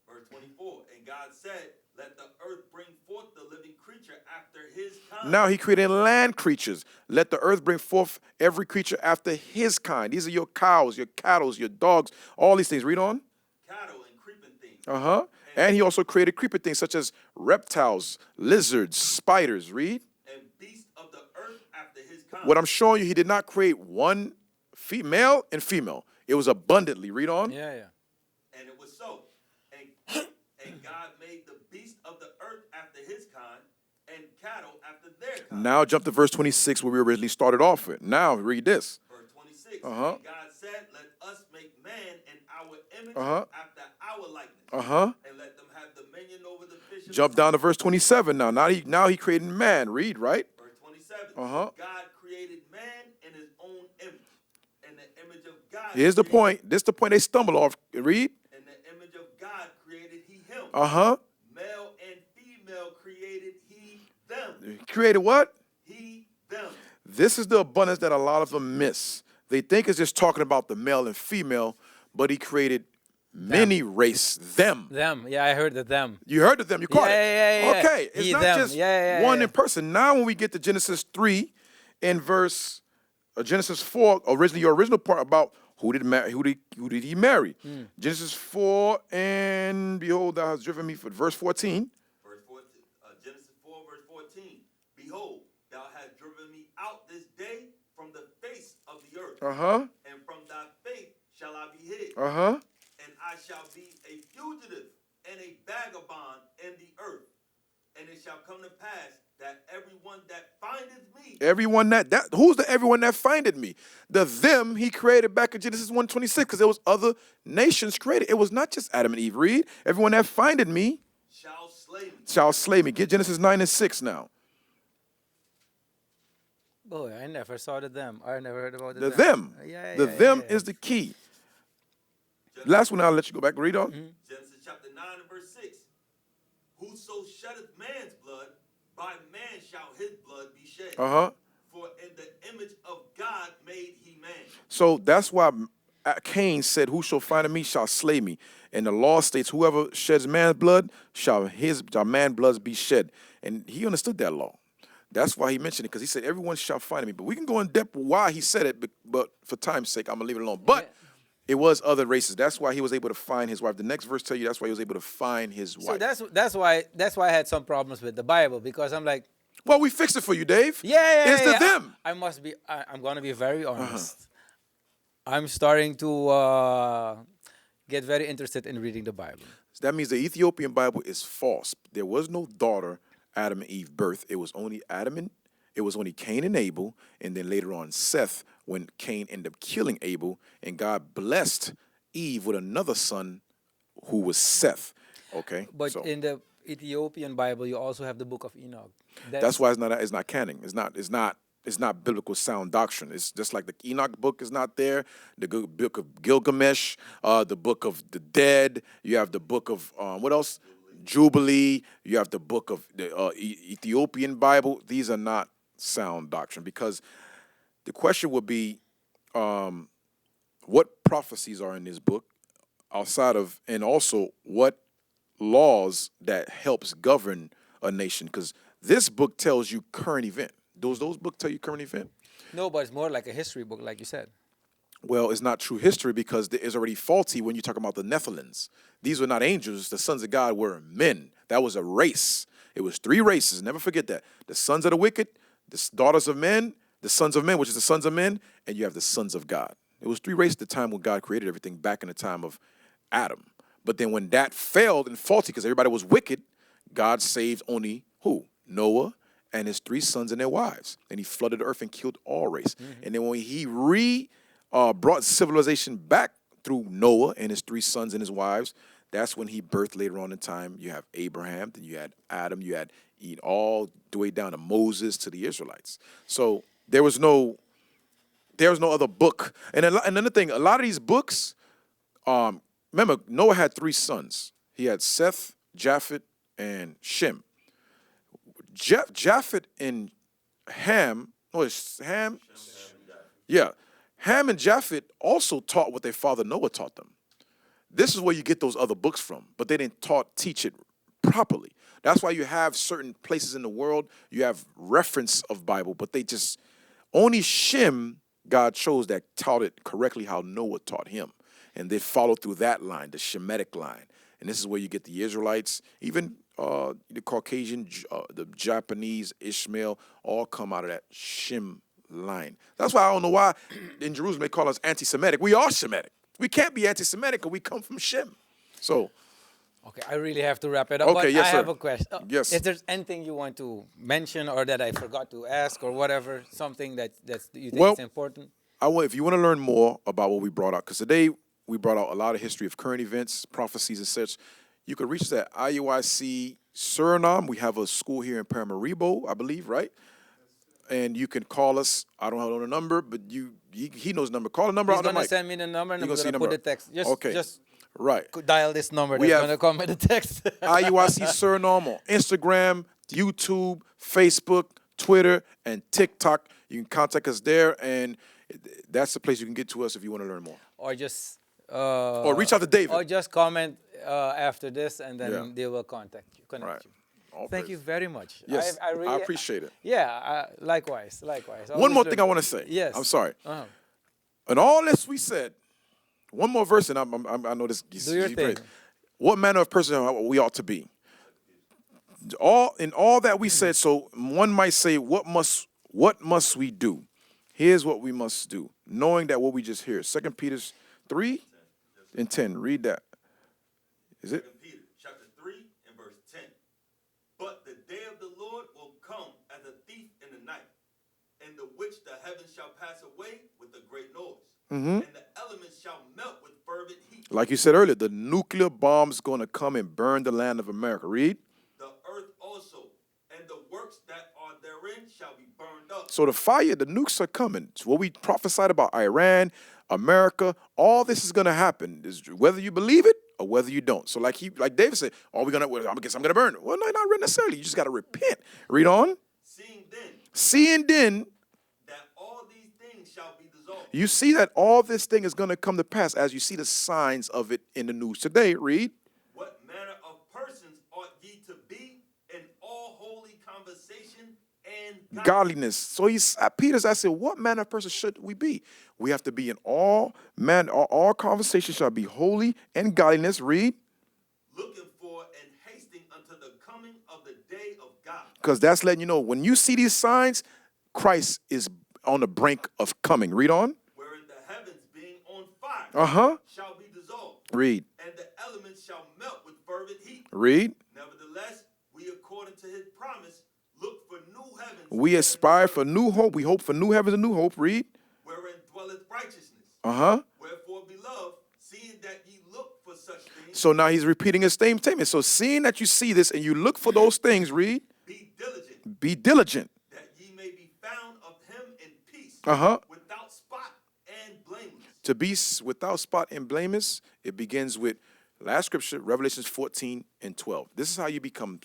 Verse 24. And God said, let the earth bring forth the living creature after his kind. Now he created land creatures. Let the earth bring forth every creature after his kind. These are your cows, your cattle, your dogs, all these things. Read on. Cattle and creeping things. Uh-huh. And he also created creeping things such as reptiles, lizards, spiders. Read. And beasts of the earth after his kind. What I'm showing you, he did not create one male and female. It was abundantly. Read on. Yeah. And it was so. And God made the beasts of the earth after his kind, and cattle after their kind. Now jump to verse 26 where we originally started off with. Now read this. Verse 26. Uh-huh. And God said, let us make man in our image Uh-huh. after our likeness. Uh-huh. And let them have dominion over the fish of the Jump sea. down to verse 27 now. Now he created man. Read, right? Verse 27. Uh-huh. God created man in his own image. In the image of God. Here's the created- point. This is the point they stumble off. Read. In the image of God created he him. Uh-huh. Male and female created he them. Created what? He them. This is the abundance that a lot of them miss. They think it's just talking about the male and female, but he created many race, them. Them. Yeah, I heard the them. You heard of them. You caught Yeah. it. Okay. It's He, not them. just Yeah, one yeah. in person. Now when we get to Genesis 3 in verse Genesis 4, your original part about who did he marry? Genesis 4, and behold, thou hast driven me for verse 14. Verse 14, Genesis 4, verse 14. Behold, thou hast driven me out this day from the face of the earth, Uh-huh. and from thy face shall I be hid, Uh-huh. and I shall be a fugitive and a vagabond in the earth. And it shall come to pass that everyone that findeth me, Everyone who's the everyone that findeth me? The them he created back in Genesis 1:26, because there was other nations created. It was not just Adam and Eve. Read, everyone that findeth me shall slay me. shall slay me. Get Genesis 9 and 6 now. Boy, I never saw the them. I never heard about The them. Yeah. The them is the key. Last one, I'll let you go back. Read on. Genesis chapter 9 and verse 6. Whoso sheddeth man's blood, by man shall his blood be shed. Uh-huh. For in the image of God made he man. So that's why Cain said, who shall find me shall slay me. And the law states, whoever sheds man's blood shall man's blood be shed. And he understood that law. That's why he mentioned it, because he said, everyone shall find me. But we can go in depth why he said it, but for time's sake, I'm going to leave it alone. But it was other races. That's why he was able to find his wife. The next verse tell you that's why he was able to find his wife. So that's why I had some problems with the Bible, because I'm like, well, we fixed it for you, Dave. yeah. It's the them. I'm going to be very honest. I'm starting to get very interested in reading the Bible. So that means the Ethiopian Bible is false. There was no daughter, Adam and Eve birth. It was only it was only Cain and Abel, and then later on Seth, when Cain ended up killing Abel, and God blessed Eve with another son who was Seth. Okay? But So- in the Ethiopian Bible, you also have the Book of Enoch. That's why it's not canon. It's not biblical sound doctrine. It's just like the Enoch book is not there. The book of Gilgamesh, the book of the dead. You have the book of what else? Jubilee. You have the book of the Ethiopian Bible. These are not sound doctrine, because the question would be, what prophecies are in this book outside of, and also what laws that helps govern a nation, because this book tells you current event. Those books tell you current event? No, but it's more like a history book, like you said. Well, it's not true history, because it is already faulty when you talk about the Nephilims. These were not angels. The sons of God were men. That was a race. It was 3 races. Never forget that. The sons of the wicked, the daughters of men, the sons of men, which is the sons of men, and you have the sons of God. It was 3 races at the time when God created everything, back in the time of Adam. But then when that failed and faulty, because everybody was wicked, God saved only who? Noah and his 3 sons and their wives. And he flooded the earth and killed all race. Mm-hmm. And then when he brought civilization back through Noah and his 3 sons and his wives, that's when he birthed later on in time. You have Abraham, then you had Adam, you had Eve, all the way down to Moses, to the Israelites. So there was no other book. And another thing, a lot of these books, remember, Noah had 3 sons. He had Seth, Japheth, and Shem. Japheth and Ham, it's Ham? Yeah. Ham and Japheth also taught what their father Noah taught them. This is where you get those other books from, but they didn't teach it properly. That's why you have certain places in the world, you have reference of Bible, but they just, only Shem, God chose, that taught it correctly how Noah taught him. And they followed through that line, the Shemitic line. And this is where you get the Israelites, even the Caucasian, the Japanese, Ishmael, all come out of that Shem line. That's why I don't know why in Jerusalem they call us anti-Semitic. We are Shemitic. We can't be anti-Semitic because we come from Shem. So, okay, I really have to wrap it up. Okay, but yes, I sir. have a question. Yes. Is there anything you want to mention or that I forgot to ask or whatever, something that you think is important? If you want to learn more about what we brought out, because today we brought out a lot of history of current events, prophecies, and such, you can reach us at IUIC Suriname. We have a school here in Paramaribo, I believe, right? And you can call us. I don't know the number, but he knows the number. Call the number He's out on the going to mic. send me the number, and I'm You're going to gonna put see the text. Just Right. dial this number. We That's have- going to come with the text. IUIC Suriname on Instagram, YouTube, Facebook, Twitter, and TikTok. You can contact us there, and that's the place you can get to us if you want to learn more. Or just... or reach out to David. Or just comment after this, and then Yeah. they will connect Right. you. All Thank praise. you very much. Yes, I really appreciate it. Yeah, likewise. One more thing I want to say. Yes. I'm sorry. Uh-huh. And all this we said, one more verse, and I know this. Do your thing. What manner of person we ought to be? All that we said. So one might say, what must we do? Here's what we must do, knowing that what we just hear. 2 Peter 3:10. Read that. Is it? 2 Peter chapter 3 and verse 10. But the day of the Lord will come as a thief in the night, in the which the heavens shall pass away with a great noise, and the elements shall melt with fervent heat. Like you said earlier, the nuclear bomb's going to come and burn the land of America. Read. The earth also, and the works that are therein shall be burned up. So the nukes are coming. It's what we prophesied about Iran, America, all this is going to happen, whether you believe it or whether you don't. So like David said, I'm going to burn it. Well, no, not necessarily. You just got to repent. Read on. Seeing then that all these things shall be dissolved. You see that all this thing is going to come to pass as you see the signs of it in the news today. Read. What manner of persons ought ye to be in all holy conversation and Godliness. So Peter's asking, what manner of person should we be? We have to be in all conversation shall be holy and godliness. Read. Looking for and hasting unto the coming of the day of God. Because that's letting you know, when you see these signs, Christ is on the brink of coming. Read on. Wherein the heavens being on fire shall be dissolved. Read. And the elements shall melt with fervent heat. Read. Nevertheless, we according to his promise look for new heavens. We aspire for new hope. We hope for new heavens and new hope. Read. Wherein dwelleth righteousness. Uh-huh. Wherefore, beloved, seeing that ye look for such things, So now he's repeating his same statement. So seeing that you see this and you look for those things, read. Be diligent. Be diligent. That ye may be found of him in peace. Without spot and blameless. To be without spot and blameless, it begins with last scripture, Revelations 14 and 12. This is how you become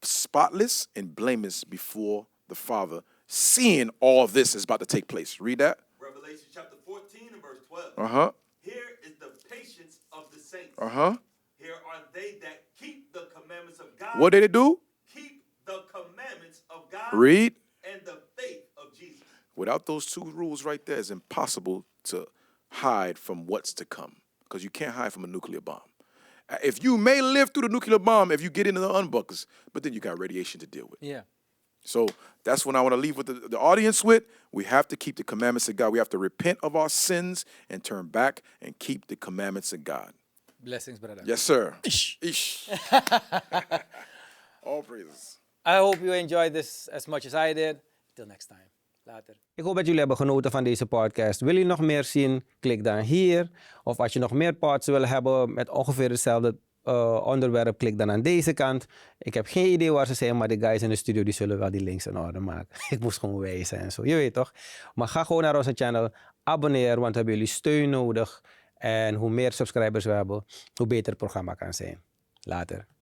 spotless and blameless before the Father, seeing all this is about to take place. Read that. Revelation chapter 14 and verse 12. Here is the patience of the saints. Here are they that keep the commandments of God. What did it do? Keep the commandments of God. Read. And the faith of Jesus. Without those two rules right there, it's impossible to hide from what's to come, because you can't hide from a nuclear bomb. If you may live through the nuclear bomb if you get into the unbuckers, but then you got radiation to deal with. Yeah. So that's what I want to leave with the audience with. We have to keep the commandments of God. We have to repent of our sins and turn back and keep the commandments of God. Blessings, brother. Yes, sir. Ish. All praises. I hope you enjoyed this as much as I did. Till next time. Later. Ik hoop dat jullie hebben genoten van deze podcast. Wil je nog meer zien? Klik dan hier. Of als je nog meer pods wil hebben met ongeveer hetzelfde onderwerp, klik dan aan deze kant. Ik heb geen idee waar ze zijn, maar de guys in de studio die zullen wel die links in orde maken. Ik moest gewoon wijzen en zo. Je weet toch? Maar ga gewoon naar onze channel. Abonneer, want we hebben jullie steun nodig. En hoe meer subscribers we hebben, hoe beter het programma kan zijn. Later.